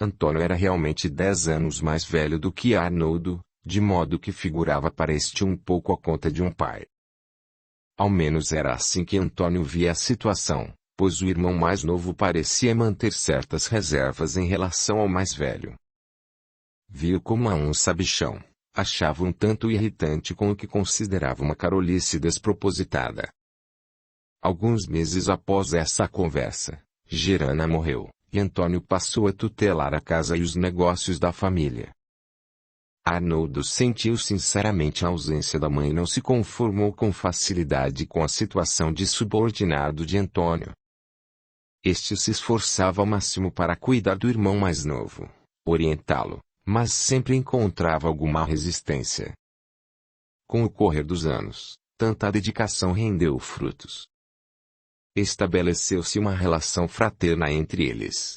Speaker 1: Antônio era realmente 10 anos mais velho do que Arnoldo, de modo que figurava para este um pouco a conta de um pai. Ao menos era assim que Antônio via a situação, pois o irmão mais novo parecia manter certas reservas em relação ao mais velho. Viu como a um sabichão, achava um tanto irritante com o que considerava uma carolice despropositada. Alguns meses após essa conversa, Gerana morreu, e Antônio passou a tutelar a casa e os negócios da família. Arnoldo sentiu sinceramente a ausência da mãe e não se conformou com facilidade com a situação de subordinado de Antônio. Este se esforçava ao máximo para cuidar do irmão mais novo, orientá-lo, mas sempre encontrava alguma resistência. Com o correr dos anos, tanta dedicação rendeu frutos. Estabeleceu-se uma relação fraterna entre eles.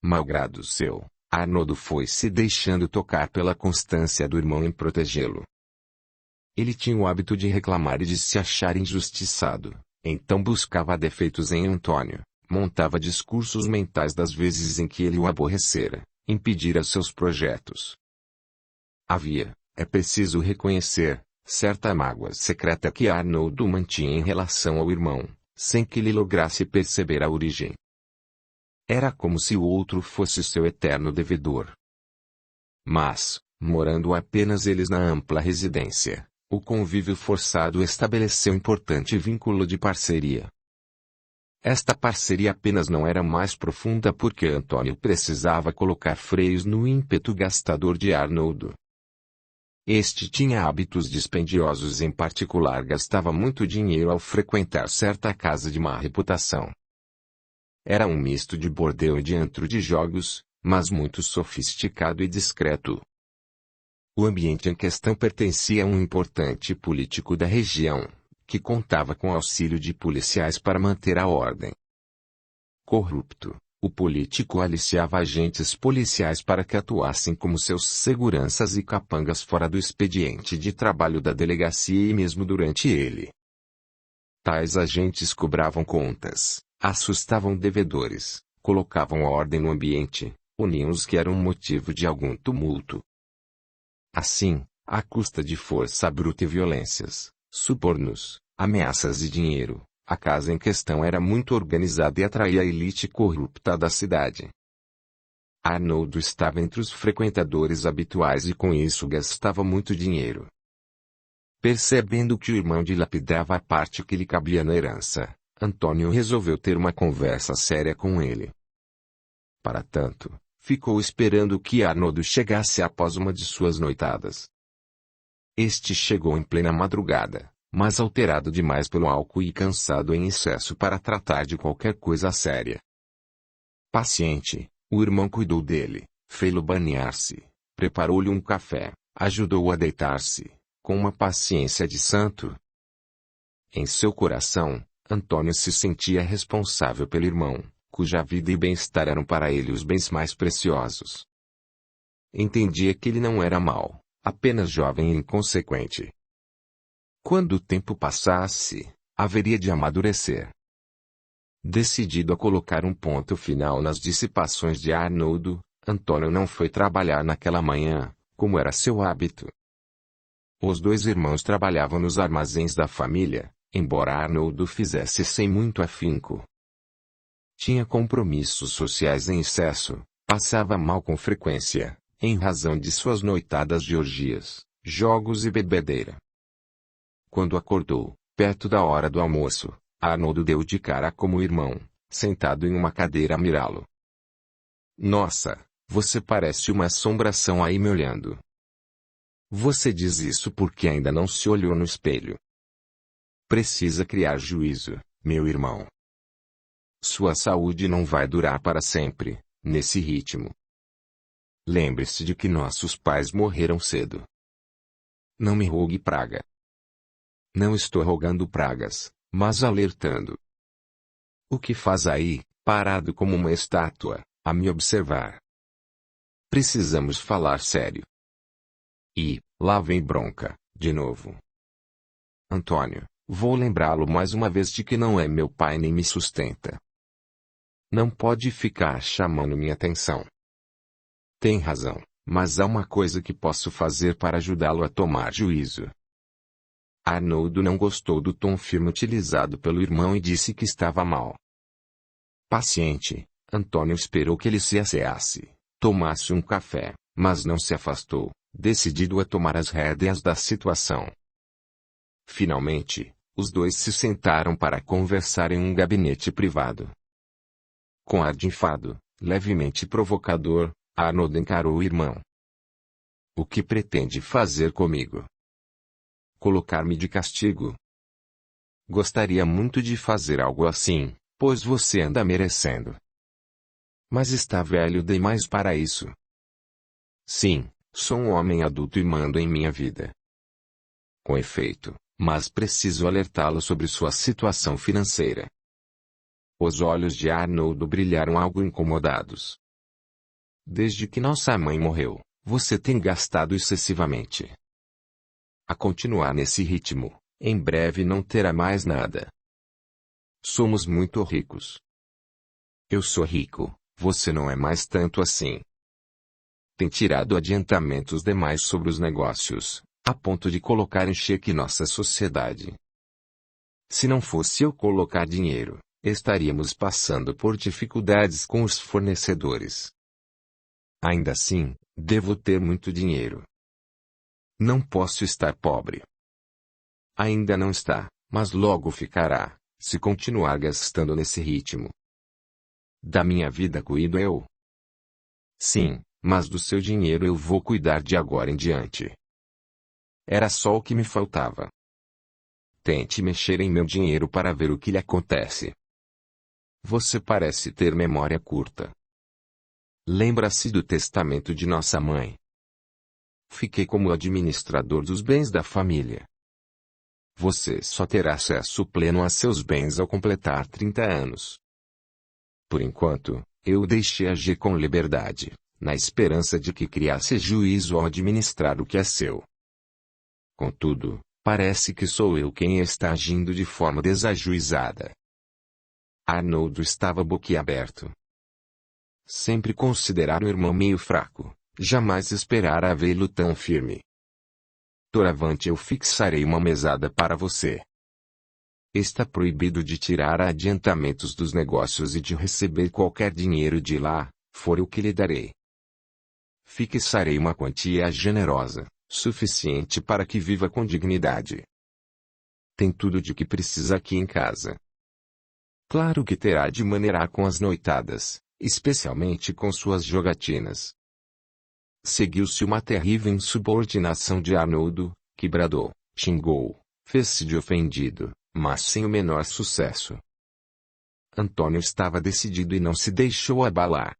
Speaker 1: Malgrado seu, Arnoldo foi se deixando tocar pela constância do irmão em protegê-lo. Ele tinha o hábito de reclamar e de se achar injustiçado, então buscava defeitos em Antônio, montava discursos mentais das vezes em que ele o aborrecera, impedira seus projetos. Havia, é preciso reconhecer, certa mágoa secreta que Arnoldo mantinha em relação ao irmão, sem que ele lograsse perceber a origem. Era como se o outro fosse seu eterno devedor. Mas, morando apenas eles na ampla residência, o convívio forçado estabeleceu importante vínculo de parceria. Esta parceria apenas não era mais profunda porque Antônio precisava colocar freios no ímpeto gastador de Arnoldo. Este tinha hábitos dispendiosos, em particular gastava muito dinheiro ao frequentar certa casa de má reputação. Era um misto de bordel e de antro de jogos, mas muito sofisticado e discreto. O ambiente em questão pertencia a um importante político da região, que contava com auxílio de policiais para manter a ordem. Corrupto, o político aliciava agentes policiais para que atuassem como seus seguranças e capangas fora do expediente de trabalho da delegacia e mesmo durante ele. Tais agentes cobravam contas, assustavam devedores, colocavam ordem no ambiente, uniam os que eram motivo de algum tumulto. Assim, à custa de força bruta e violências, subornos, ameaças e dinheiro, a casa em questão era muito organizada e atraía a elite corrupta da cidade. Arnoldo estava entre os frequentadores habituais e com isso gastava muito dinheiro. Percebendo que o irmão dilapidava a parte que lhe cabia na herança, Antônio resolveu ter uma conversa séria com ele. Para tanto, ficou esperando que Arnoldo chegasse após uma de suas noitadas. Este chegou em plena madrugada, mas alterado demais pelo álcool e cansado em excesso para tratar de qualquer coisa séria. Paciente, o irmão cuidou dele, fê-lo banhar-se, preparou-lhe um café, ajudou-o a deitar-se, com uma paciência de santo. Em seu coração, Antônio se sentia responsável pelo irmão, cuja vida e bem-estar eram para ele os bens mais preciosos. Entendia que ele não era mau, apenas jovem e inconsequente. Quando o tempo passasse, haveria de amadurecer. Decidido a colocar um ponto final nas dissipações de Arnoldo, Antônio não foi trabalhar naquela manhã, como era seu hábito. Os dois irmãos trabalhavam nos armazéns da família, embora Arnoldo fizesse sem muito afinco. Tinha compromissos sociais em excesso, passava mal com frequência, em razão de suas noitadas de orgias, jogos e bebedeira. Quando acordou, perto da hora do almoço, Arnoldo deu de cara como o irmão, sentado em uma cadeira a mirá-lo. Nossa, você parece uma assombração aí me olhando. Você diz isso porque ainda não se olhou no espelho. Precisa criar juízo, meu irmão. Sua saúde não vai durar para sempre, nesse ritmo. Lembre-se de que nossos pais morreram cedo. Não me rogue praga. Não estou rogando pragas, mas alertando. O que faz aí, parado como uma estátua, a me observar? Precisamos falar sério. E, lá vem bronca, de novo. Antônio, vou lembrá-lo mais uma vez de que não é meu pai nem me sustenta. Não pode ficar chamando minha atenção. Tem razão, mas há uma coisa que posso fazer para ajudá-lo a tomar juízo. Arnoldo não gostou do tom firme utilizado pelo irmão e disse que estava mal. Paciente, Antônio esperou que ele se asseasse, tomasse um café, mas não se afastou, decidido a tomar as rédeas da situação. Finalmente, os dois se sentaram para conversar em um gabinete privado. Com ar de enfado, levemente provocador, Arnoldo encarou o irmão. O que pretende fazer comigo? Colocar-me de castigo? Gostaria muito de fazer algo assim, pois você anda merecendo. Mas está velho demais para isso. Sim, sou um homem adulto e mando em minha vida. Com efeito, mas preciso alertá-lo sobre sua situação financeira. Os olhos de Arnoldo brilharam algo incomodados. Desde que nossa mãe morreu, você tem gastado excessivamente. A continuar nesse ritmo, em breve não terá mais nada. Somos muito ricos. Eu sou rico, você não é mais tanto assim. Tem tirado adiantamentos demais sobre os negócios, a ponto de colocar em xeque nossa sociedade. Se não fosse eu colocar dinheiro, estaríamos passando por dificuldades com os fornecedores. Ainda assim, devo ter muito dinheiro. Não posso estar pobre. Ainda não está, mas logo ficará, se continuar gastando nesse ritmo. Da minha vida cuido eu. Sim, mas do seu dinheiro eu vou cuidar de agora em diante. Era só o que me faltava. Tente mexer em meu dinheiro para ver o que lhe acontece. Você parece ter memória curta. Lembra-se do testamento de nossa mãe. Fiquei como administrador dos bens da família. Você só terá acesso pleno a seus bens ao completar 30 anos. Por enquanto, eu o deixei agir com liberdade, na esperança de que criasse juízo ao administrar o que é seu. Contudo, parece que sou eu quem está agindo de forma desajuizada. Arnoldo estava boquiaberto. Sempre considerar o irmão meio fraco, jamais esperara vê-lo tão firme. Doravante eu fixarei uma mesada para você. Está proibido de tirar adiantamentos dos negócios e de receber qualquer dinheiro de lá, for o que lhe darei. Fixarei uma quantia generosa, suficiente para que viva com dignidade. Tem tudo de que precisa aqui em casa. Claro que terá de maneirar com as noitadas, especialmente com suas jogatinas. Seguiu-se uma terrível insubordinação de Arnoldo, que bradou, xingou, fez-se de ofendido, mas sem o menor sucesso. Antônio estava decidido e não se deixou abalar.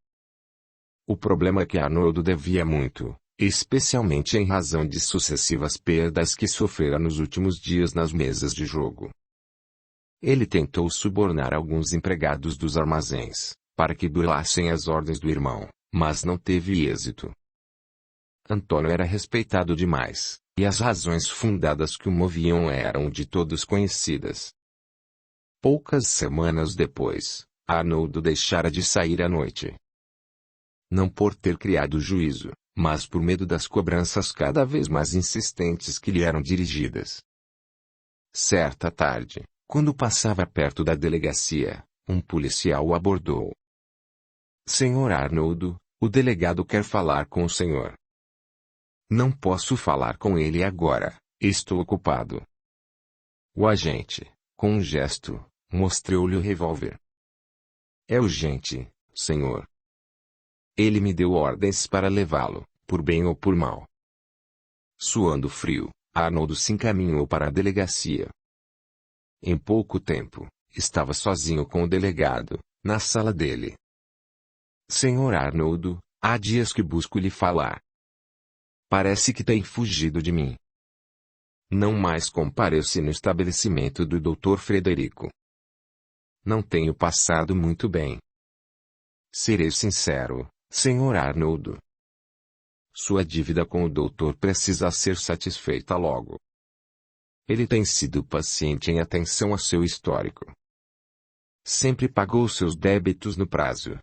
Speaker 1: O problema é que Arnoldo devia muito, especialmente em razão de sucessivas perdas que sofrera nos últimos dias nas mesas de jogo. Ele tentou subornar alguns empregados dos armazéns, para que burlassem as ordens do irmão, mas não teve êxito. Antônio era respeitado demais, e as razões fundadas que o moviam eram de todos conhecidas. Poucas semanas depois, Arnoldo deixara de sair à noite. Não por ter criado juízo, mas por medo das cobranças cada vez mais insistentes que lhe eram dirigidas. Certa tarde, quando passava perto da delegacia, um policial o abordou. Senhor Arnoldo, o delegado quer falar com o senhor. Não posso falar com ele agora, estou ocupado. O agente, com um gesto, mostrou-lhe o revólver. É urgente, senhor. Ele me deu ordens para levá-lo, por bem ou por mal. Suando frio, Arnoldo se encaminhou para a delegacia. Em pouco tempo, estava sozinho com o delegado, na sala dele. Senhor Arnoldo, há dias que busco lhe falar. Parece que tem fugido de mim. Não mais comparece no estabelecimento do Dr. Frederico. não tenho passado muito bem. Serei sincero, Sr. Arnold. Sua dívida com o doutor precisa ser satisfeita logo. Ele tem sido paciente em atenção a seu histórico. Sempre pagou seus débitos no prazo.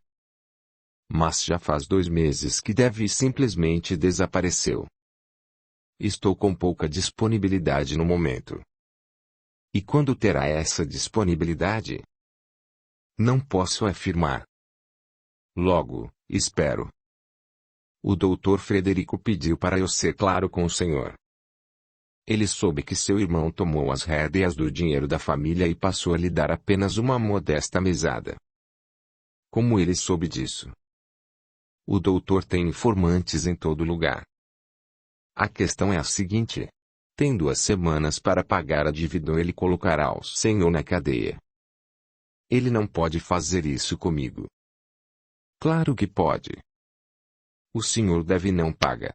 Speaker 1: Mas já faz 2 meses que deve simplesmente desapareceu. Estou com pouca disponibilidade no momento. E quando terá essa disponibilidade? Não posso afirmar. Logo, espero. O doutor Frederico pediu para eu ser claro com o senhor. Ele soube que seu irmão tomou as rédeas do dinheiro da família e passou a lhe dar apenas uma modesta mesada. Como ele soube disso? O doutor tem informantes em todo lugar. A questão é a seguinte. Tem 2 semanas para pagar a dívida ou ele colocará o senhor na cadeia. Ele não pode fazer isso comigo. Claro que pode. O senhor deve não paga.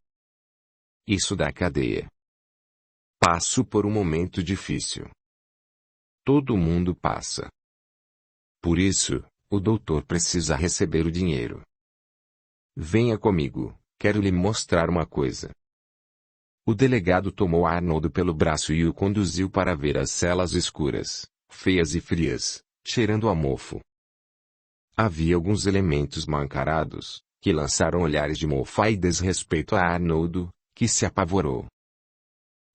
Speaker 1: Isso da cadeia. Passo por um momento difícil. Todo mundo passa. Por isso, o doutor precisa receber o dinheiro. Venha comigo, quero lhe mostrar uma coisa. O delegado tomou Arnold pelo braço e o conduziu para ver as celas escuras, feias e frias, cheirando a mofo. Havia alguns elementos mal encarados, que lançaram olhares de mofa e desrespeito a Arnold, que se apavorou.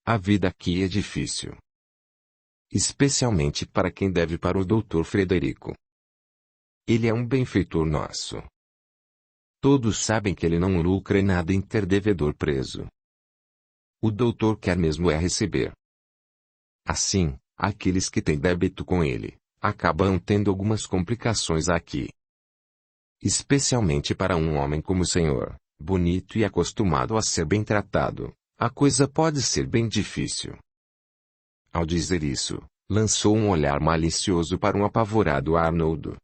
Speaker 1: A vida aqui é difícil. Especialmente para quem deve para o Dr. Frederico. Ele é um benfeitor nosso. Todos sabem que ele não lucra nada em ter devedor preso. O doutor quer mesmo é receber. Assim, aqueles que têm débito com ele, acabam tendo algumas complicações aqui. Especialmente para um homem como o senhor, bonito e acostumado a ser bem tratado, a coisa pode ser bem difícil. Ao dizer isso, lançou um olhar malicioso para um apavorado Arnold.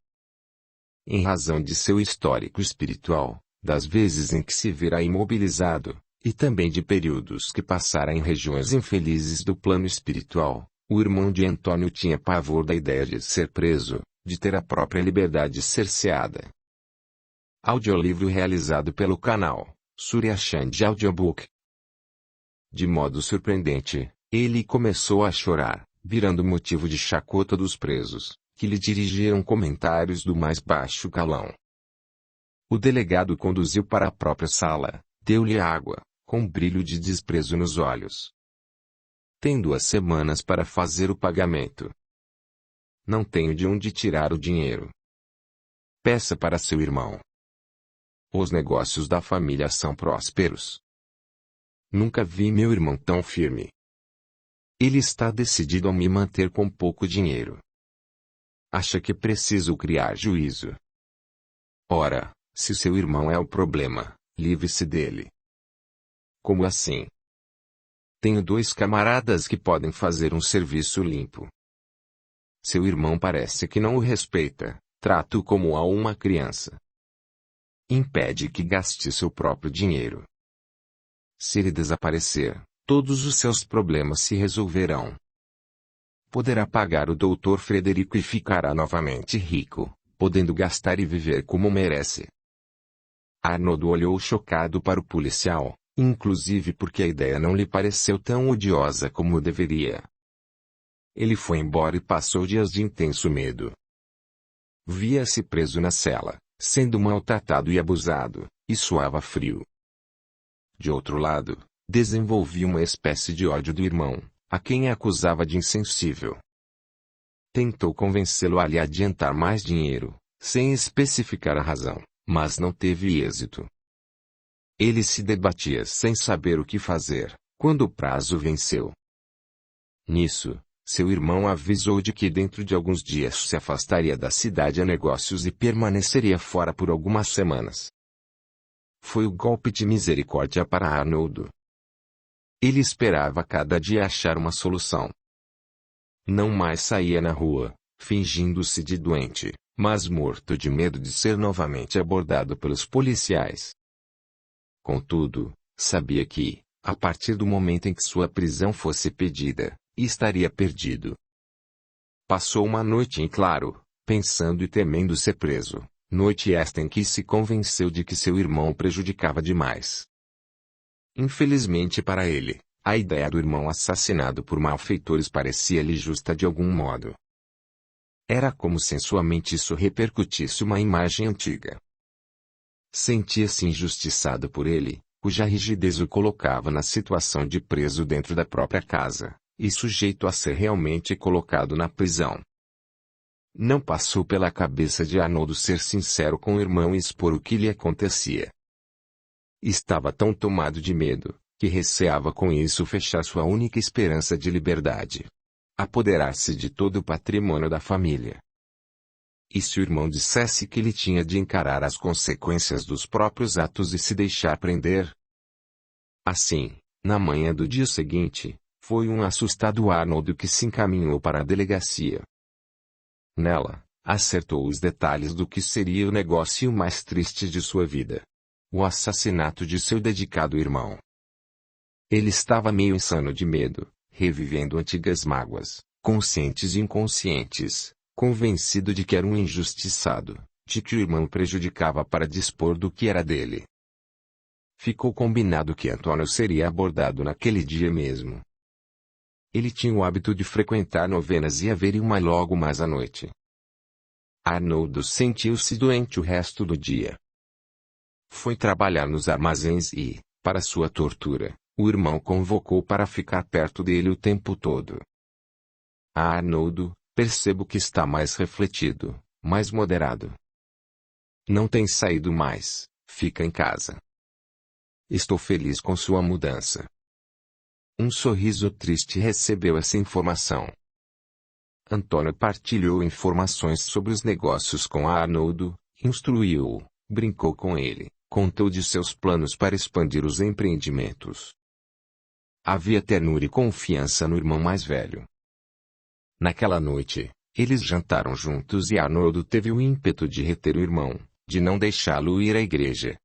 Speaker 1: Em razão de seu histórico espiritual, das vezes em que se verá imobilizado, e também de períodos que passara em regiões infelizes do plano espiritual, o irmão de Antônio tinha pavor da ideia de ser preso, de ter a própria liberdade cerceada. Audiolivro realizado pelo canal Surya Chand Audiobook. De modo surpreendente, ele começou a chorar, virando motivo de chacota dos presos, que lhe dirigiram comentários do mais baixo calão. O delegado conduziu para a própria sala, deu-lhe água, com brilho de desprezo nos olhos. Tem 2 semanas para fazer o pagamento. Não tenho de onde tirar o dinheiro. Peça para seu irmão. Os negócios da família são prósperos. Nunca vi meu irmão tão firme. Ele está decidido a me manter com pouco dinheiro. Acha que preciso criar juízo. Ora, se seu irmão é o problema, livre-se dele. Como assim? Tenho 2 camaradas que podem fazer um serviço limpo. Seu irmão parece que não o respeita, trata-o como a uma criança. Impede que gaste seu próprio dinheiro. Se ele desaparecer, todos os seus problemas se resolverão. Poderá pagar o Dr. Frederico e ficará novamente rico, podendo gastar e viver como merece. Arnold olhou chocado para o policial, inclusive porque a ideia não lhe pareceu tão odiosa como deveria. Ele foi embora e passou dias de intenso medo. Via-se preso na cela, sendo maltratado e abusado, e suava frio. De outro lado, desenvolvia uma espécie de ódio do irmão, a quem acusava de insensível. Tentou convencê-lo a lhe adiantar mais dinheiro, sem especificar a razão, mas não teve êxito. Ele se debatia sem saber o que fazer, quando o prazo venceu. Nisso, seu irmão avisou de que dentro de alguns dias se afastaria da cidade a negócios e permaneceria fora por algumas semanas. Foi o golpe de misericórdia para Arnold. Ele esperava cada dia achar uma solução. Não mais saía na rua, fingindo-se de doente, mas morto de medo de ser novamente abordado pelos policiais. Contudo, sabia que, a partir do momento em que sua prisão fosse pedida, estaria perdido. Passou uma noite em claro, pensando e temendo ser preso, noite esta em que se convenceu de que seu irmão o prejudicava demais. Infelizmente para ele, a ideia do irmão assassinado por malfeitores parecia-lhe justa de algum modo. Era como se em sua mente isso repercutisse uma imagem antiga. Sentia-se injustiçado por ele, cuja rigidez o colocava na situação de preso dentro da própria casa, e sujeito a ser realmente colocado na prisão. Não passou pela cabeça de Arnoldo ser sincero com o irmão e expor o que lhe acontecia. Estava tão tomado de medo, que receava com isso fechar sua única esperança de liberdade. Apoderar-se de todo o patrimônio da família. E se o irmão dissesse que ele tinha de encarar as consequências dos próprios atos e se deixar prender? Assim, na manhã do dia seguinte, foi um assustado Arnoldo que se encaminhou para a delegacia. Nela, acertou os detalhes do que seria o negócio mais triste de sua vida. O assassinato de seu dedicado irmão. Ele estava meio insano de medo, revivendo antigas mágoas, conscientes e inconscientes, convencido de que era um injustiçado, de que o irmão o prejudicava para dispor do que era dele. Ficou combinado que Antônio seria abordado naquele dia mesmo. Ele tinha o hábito de frequentar novenas e haveria uma logo mais à noite. Arnoldo sentiu-se doente o resto do dia. Foi trabalhar nos armazéns e, para sua tortura, o irmão convocou para ficar perto dele o tempo todo. Arnoldo, percebo que está mais refletido, mais moderado. Não tem saído mais, fica em casa. Estou feliz com sua mudança. Um sorriso triste recebeu essa informação. Antônio partilhou informações sobre os negócios com Arnoldo, instruiu-o, brincou com ele, contou de seus planos para expandir os empreendimentos. Havia ternura e confiança no irmão mais velho. Naquela noite, eles jantaram juntos e Arnoldo teve o ímpeto de reter o irmão, de não deixá-lo ir à igreja.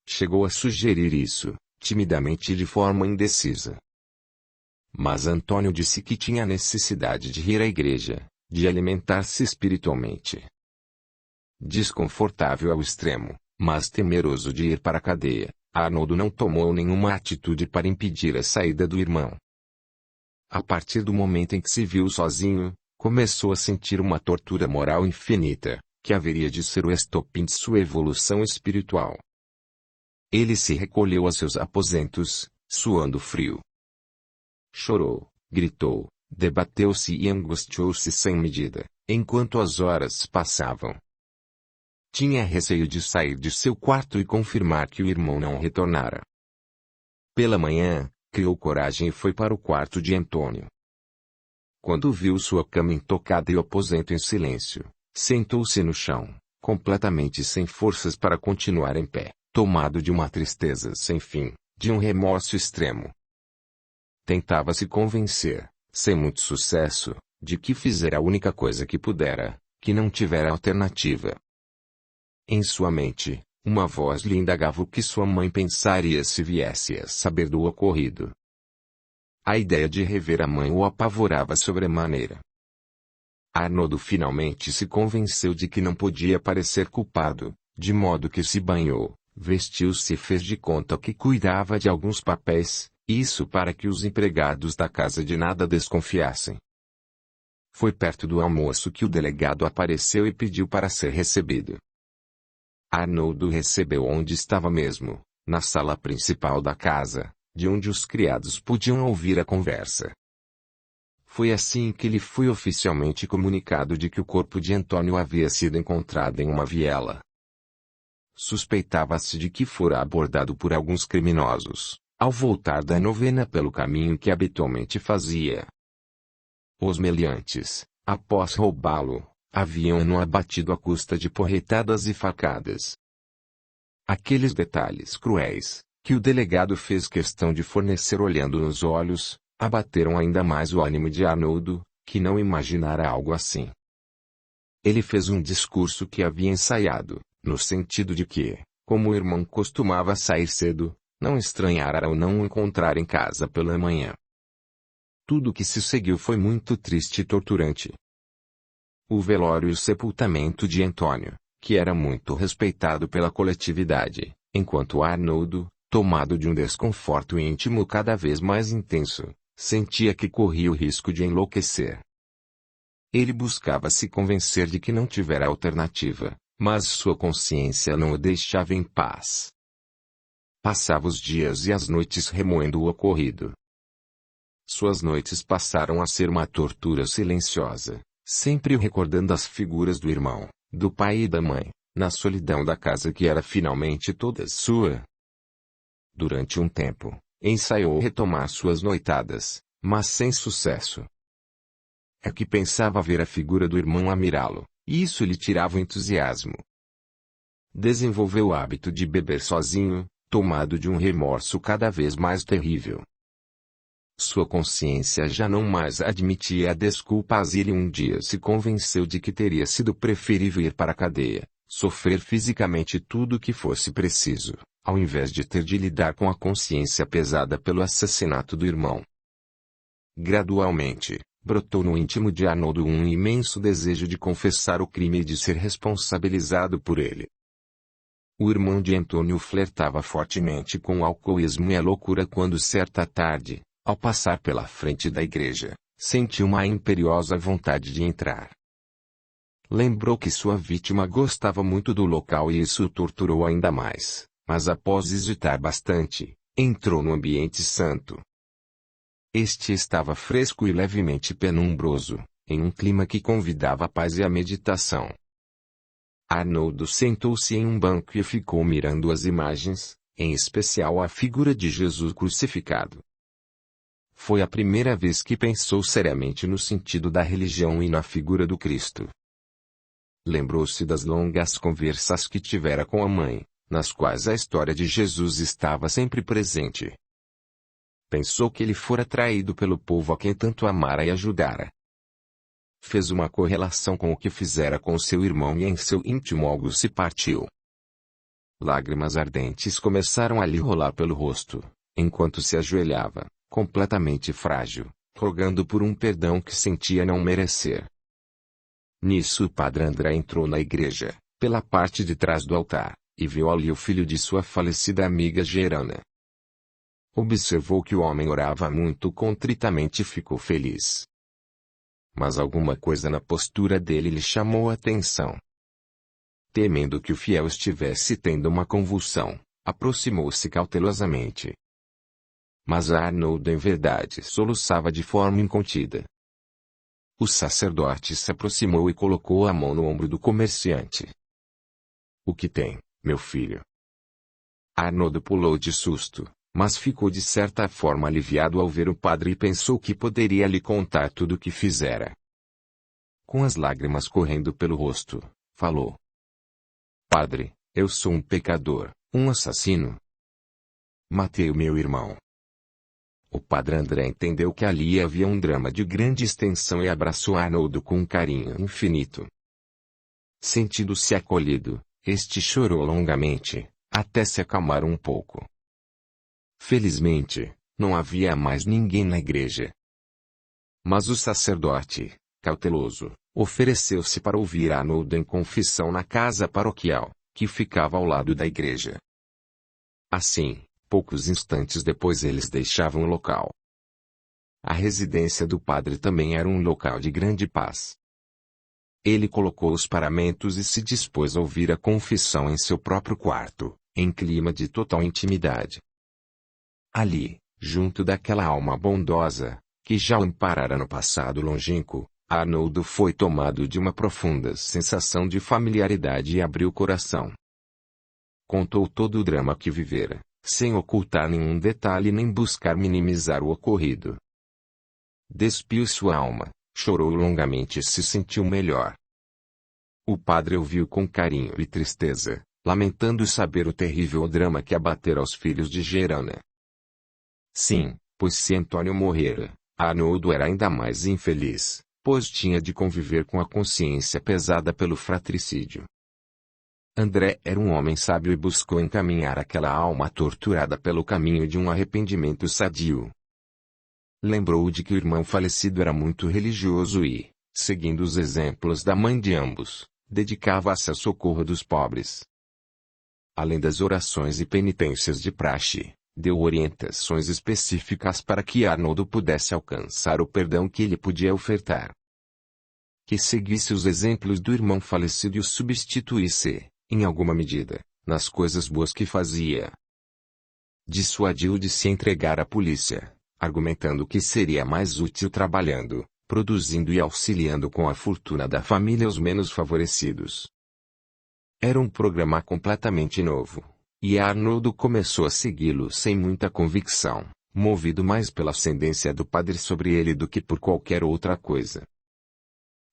Speaker 1: Chegou a sugerir isso, timidamente e de forma indecisa. Mas Antônio disse que tinha necessidade de ir à igreja, de alimentar-se espiritualmente. Desconfortável ao extremo, mas temeroso de ir para a cadeia, Arnoldo não tomou nenhuma atitude para impedir a saída do irmão. A partir do momento em que se viu sozinho, começou a sentir uma tortura moral infinita, que haveria de ser o estopim de sua evolução espiritual. Ele se recolheu a seus aposentos, suando frio. Chorou, gritou, debateu-se e angustiou-se sem medida, enquanto as horas passavam. Tinha receio de sair de seu quarto e confirmar que o irmão não retornara. Pela manhã, criou coragem e foi para o quarto de Antônio. Quando viu sua cama intocada e o aposento em silêncio, sentou-se no chão, completamente sem forças para continuar em pé, tomado de uma tristeza sem fim, de um remorso extremo. Tentava se convencer, sem muito sucesso, de que fizera a única coisa que pudera, que não tivera alternativa. Em sua mente, uma voz lhe indagava o que sua mãe pensaria se viesse a saber do ocorrido. A ideia de rever a mãe o apavorava sobremaneira. Arnoldo finalmente se convenceu de que não podia parecer culpado, de modo que se banhou, vestiu-se e fez de conta que cuidava de alguns papéis, isso para que os empregados da casa de nada desconfiassem. Foi perto do almoço que o delegado apareceu e pediu para ser recebido. Arnoldo recebeu onde estava mesmo, na sala principal da casa, de onde os criados podiam ouvir a conversa. Foi assim que lhe foi oficialmente comunicado de que o corpo de Antônio havia sido encontrado em uma viela. Suspeitava-se de que fora abordado por alguns criminosos, ao voltar da novena pelo caminho que habitualmente fazia. Os meliantes, após roubá-lo, haviam-no abatido à custa de porretadas e facadas. Aqueles detalhes cruéis, que o delegado fez questão de fornecer olhando nos olhos, abateram ainda mais o ânimo de Arnoldo, que não imaginara algo assim. Ele fez um discurso que havia ensaiado, no sentido de que, como o irmão costumava sair cedo, não estranhara ao não o encontrar em casa pela manhã. Tudo o que se seguiu foi muito triste e torturante. O velório e o sepultamento de Antônio, que era muito respeitado pela coletividade, enquanto Arnoldo, tomado de um desconforto íntimo cada vez mais intenso, sentia que corria o risco de enlouquecer. Ele buscava se convencer de que não tivera alternativa, mas sua consciência não o deixava em paz. Passava os dias e as noites remoendo o ocorrido. Suas noites passaram a ser uma tortura silenciosa, sempre recordando as figuras do irmão, do pai e da mãe, na solidão da casa que era finalmente toda sua. Durante um tempo, ensaiou retomar suas noitadas, mas sem sucesso. É que pensava ver a figura do irmão a mirá-lo, e isso lhe tirava o entusiasmo. Desenvolveu o hábito de beber sozinho, tomado de um remorso cada vez mais terrível. Sua consciência já não mais admitia a desculpa e ele um dia se convenceu de que teria sido preferível ir para a cadeia, sofrer fisicamente tudo o que fosse preciso, ao invés de ter de lidar com a consciência pesada pelo assassinato do irmão. Gradualmente, brotou no íntimo de Arnoldo um imenso desejo de confessar o crime e de ser responsabilizado por ele. O irmão de Antônio flertava fortemente com o alcoolismo e a loucura quando certa tarde, ao passar pela frente da igreja, sentiu uma imperiosa vontade de entrar. Lembrou que sua vítima gostava muito do local e isso o torturou ainda mais, mas após hesitar bastante, entrou no ambiente santo. Este estava fresco e levemente penumbroso, em um clima que convidava a paz e a meditação. Arnoldo sentou-se em um banco e ficou mirando as imagens, em especial a figura de Jesus crucificado. Foi a primeira vez que pensou seriamente no sentido da religião e na figura do Cristo. Lembrou-se das longas conversas que tivera com a mãe, nas quais a história de Jesus estava sempre presente. Pensou que ele fora traído pelo povo a quem tanto amara e ajudara. Fez uma correlação com o que fizera com seu irmão e em seu íntimo algo se partiu. Lágrimas ardentes começaram a lhe rolar pelo rosto, enquanto se ajoelhava, completamente frágil, rogando por um perdão que sentia não merecer. Nisso o padre André entrou na igreja, pela parte de trás do altar, e viu ali o filho de sua falecida amiga Gerana. Observou que o homem orava muito contritamente e ficou feliz. Mas alguma coisa na postura dele lhe chamou a atenção. Temendo que o fiel estivesse tendo uma convulsão, aproximou-se cautelosamente. Mas Arnoldo em verdade soluçava de forma incontida. O sacerdote se aproximou e colocou a mão no ombro do comerciante. "O que tem, meu filho?" Arnoldo pulou de susto, mas ficou de certa forma aliviado ao ver o padre e pensou que poderia lhe contar tudo o que fizera. Com as lágrimas correndo pelo rosto, falou: "Padre, eu sou um pecador, um assassino. Matei o meu irmão." O padre André entendeu que ali havia um drama de grande extensão e abraçou Arnoldo com um carinho infinito. Sentindo-se acolhido, este chorou longamente, até se acalmar um pouco. Felizmente, não havia mais ninguém na igreja. Mas o sacerdote, cauteloso, ofereceu-se para ouvir Arnoldo em confissão na casa paroquial, que ficava ao lado da igreja. Assim, poucos instantes depois eles deixavam o local. A residência do padre também era um local de grande paz. Ele colocou os paramentos e se dispôs a ouvir a confissão em seu próprio quarto, em clima de total intimidade. Ali, junto daquela alma bondosa, que já o amparara no passado longínquo, Arnoldo foi tomado de uma profunda sensação de familiaridade e abriu o coração. Contou todo o drama que vivera, sem ocultar nenhum detalhe nem buscar minimizar o ocorrido. Despiu sua alma, chorou longamente e se sentiu melhor. O padre ouviu com carinho e tristeza, lamentando saber o terrível drama que abatera aos filhos de Gerana. Sim, pois se Antônio morrera, Arnoldo era ainda mais infeliz, pois tinha de conviver com a consciência pesada pelo fratricídio. André era um homem sábio e buscou encaminhar aquela alma torturada pelo caminho de um arrependimento sadio. Lembrou de que o irmão falecido era muito religioso e, seguindo os exemplos da mãe de ambos, dedicava-se ao socorro dos pobres. Além das orações e penitências de praxe, deu orientações específicas para que Arnoldo pudesse alcançar o perdão que ele podia ofertar. Que seguisse os exemplos do irmão falecido e o substituísse, em alguma medida, nas coisas boas que fazia. Dissuadiu de se entregar à polícia, argumentando que seria mais útil trabalhando, produzindo e auxiliando com a fortuna da família os menos favorecidos. Era um programa completamente novo, e Arnoldo começou a segui-lo sem muita convicção, movido mais pela ascendência do padre sobre ele do que por qualquer outra coisa.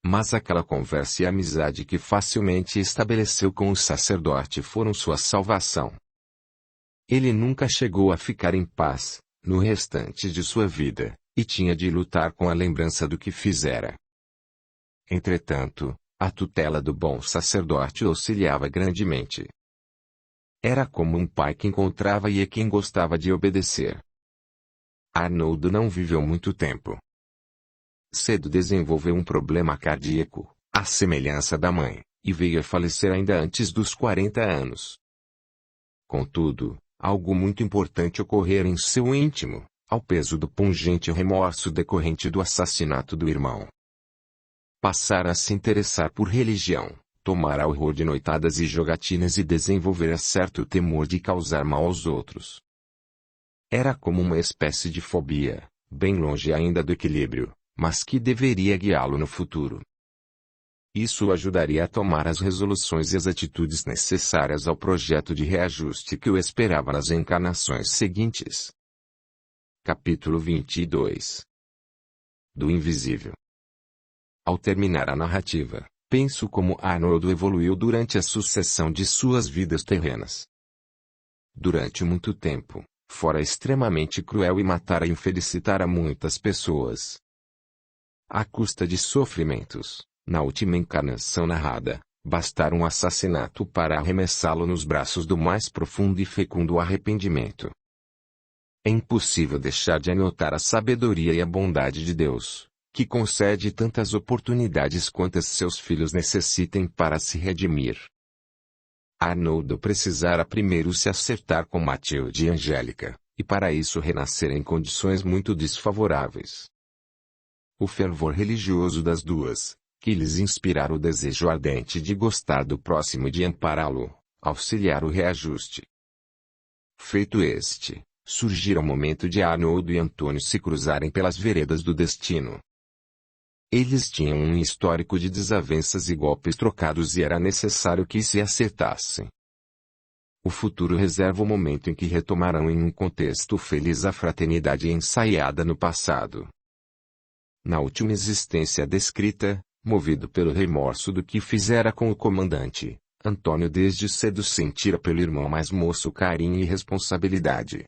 Speaker 1: Mas aquela conversa e amizade que facilmente estabeleceu com o sacerdote foram sua salvação. Ele nunca chegou a ficar em paz, no restante de sua vida, e tinha de lutar com a lembrança do que fizera. Entretanto, a tutela do bom sacerdote auxiliava grandemente. Era como um pai que encontrava e a quem gostava de obedecer. Arnoldo não viveu muito tempo. Cedo desenvolveu um problema cardíaco, à semelhança da mãe, e veio a falecer ainda antes dos 40 anos. Contudo, algo muito importante ocorrera em seu íntimo, ao peso do pungente remorso decorrente do assassinato do irmão. Passara a se interessar por religião, tomara horror de noitadas e jogatinas e desenvolvera certo temor de causar mal aos outros. Era como uma espécie de fobia, bem longe ainda do equilíbrio, mas que deveria guiá-lo no futuro. Isso o ajudaria a tomar as resoluções e as atitudes necessárias ao projeto de reajuste que o esperava nas encarnações seguintes. Capítulo 22. Do invisível. Ao terminar a narrativa, penso como Arnoldo evoluiu durante a sucessão de suas vidas terrenas. Durante muito tempo, fora extremamente cruel e matara e infelicitara muitas pessoas. À custa de sofrimentos, na última encarnação narrada, bastara um assassinato para arremessá-lo nos braços do mais profundo e fecundo arrependimento. É impossível deixar de anotar a sabedoria e a bondade de Deus, que concede tantas oportunidades quantas seus filhos necessitem para se redimir. Arnoldo precisara primeiro se acertar com Matilde e Angélica, e para isso renascer em condições muito desfavoráveis. O fervor religioso das duas, que lhes inspirara o desejo ardente de gostar do próximo e de ampará-lo, auxiliar o reajuste. Feito este, surgira o momento de Arnoldo e Antônio se cruzarem pelas veredas do destino. Eles tinham um histórico de desavenças e golpes trocados e era necessário que se acertassem. O futuro reserva o momento em que retomarão em um contexto feliz a fraternidade ensaiada no passado. Na última existência descrita, movido pelo remorso do que fizera com o comandante, Antônio desde cedo sentira pelo irmão mais moço carinho e responsabilidade.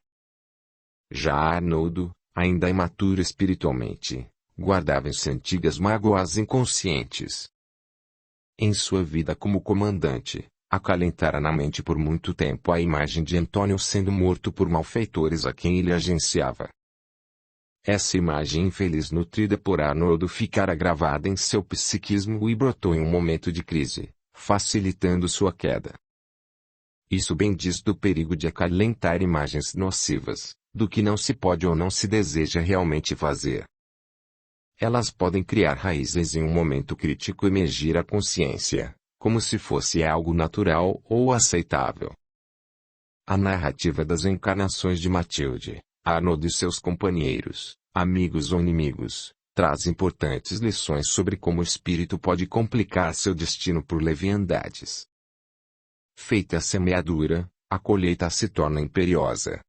Speaker 1: Já Arnoldo, ainda imaturo espiritualmente, guardava em si antigas mágoas inconscientes. Em sua vida como comandante, acalentara na mente por muito tempo a imagem de Antônio sendo morto por malfeitores a quem ele agenciava. Essa imagem infeliz nutrida por Arnoldo ficara gravada em seu psiquismo e brotou em um momento de crise, facilitando sua queda. Isso bem diz do perigo de acalentar imagens nocivas, do que não se pode ou não se deseja realmente fazer. Elas podem criar raízes em um momento crítico e emergir a consciência, como se fosse algo natural ou aceitável. A narrativa das encarnações de Matilde, Arnoldo e seus companheiros, amigos ou inimigos, traz importantes lições sobre como o espírito pode complicar seu destino por leviandades. Feita a semeadura, a colheita se torna imperiosa.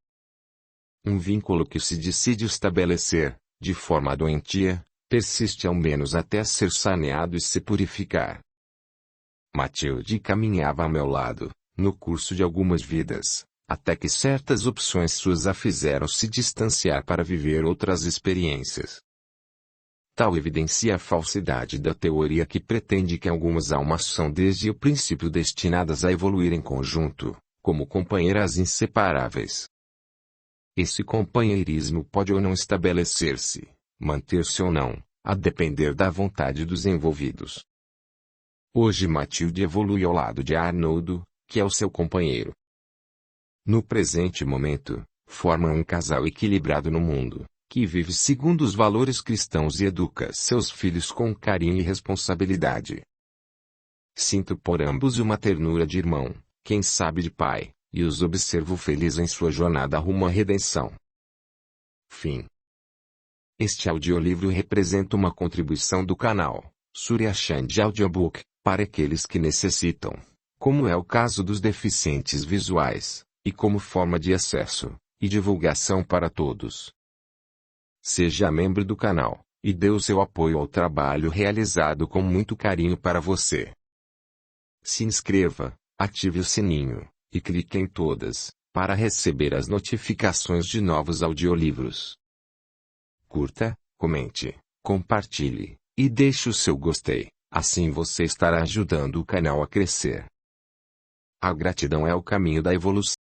Speaker 1: Um vínculo que se decide estabelecer, de forma doentia, persiste ao menos até ser saneado e se purificar. Matilde caminhava ao meu lado, no curso de algumas vidas, até que certas opções suas a fizeram se distanciar para viver outras experiências. Tal evidencia a falsidade da teoria que pretende que algumas almas são desde o princípio destinadas a evoluir em conjunto, como companheiras inseparáveis. Esse companheirismo pode ou não estabelecer-se, manter-se ou não, a depender da vontade dos envolvidos. Hoje Matilde evolui ao lado de Arnoldo, que é o seu companheiro. No presente momento, formam um casal equilibrado no mundo, que vive segundo os valores cristãos e educa seus filhos com carinho e responsabilidade. Sinto por ambos uma ternura de irmão, quem sabe de pai, e os observo felizes em sua jornada rumo à redenção. Fim. Este audiolivro representa uma contribuição do canal Surya Chand Audiobook, para aqueles que necessitam, como é o caso dos deficientes visuais, e como forma de acesso e divulgação para todos. Seja membro do canal, e dê o seu apoio ao trabalho realizado com muito carinho para você. Se inscreva, ative o sininho, e clique em todas, para receber as notificações de novos audiolivros. Curta, comente, compartilhe, e deixe o seu gostei, assim você estará ajudando o canal a crescer. A gratidão é o caminho da evolução.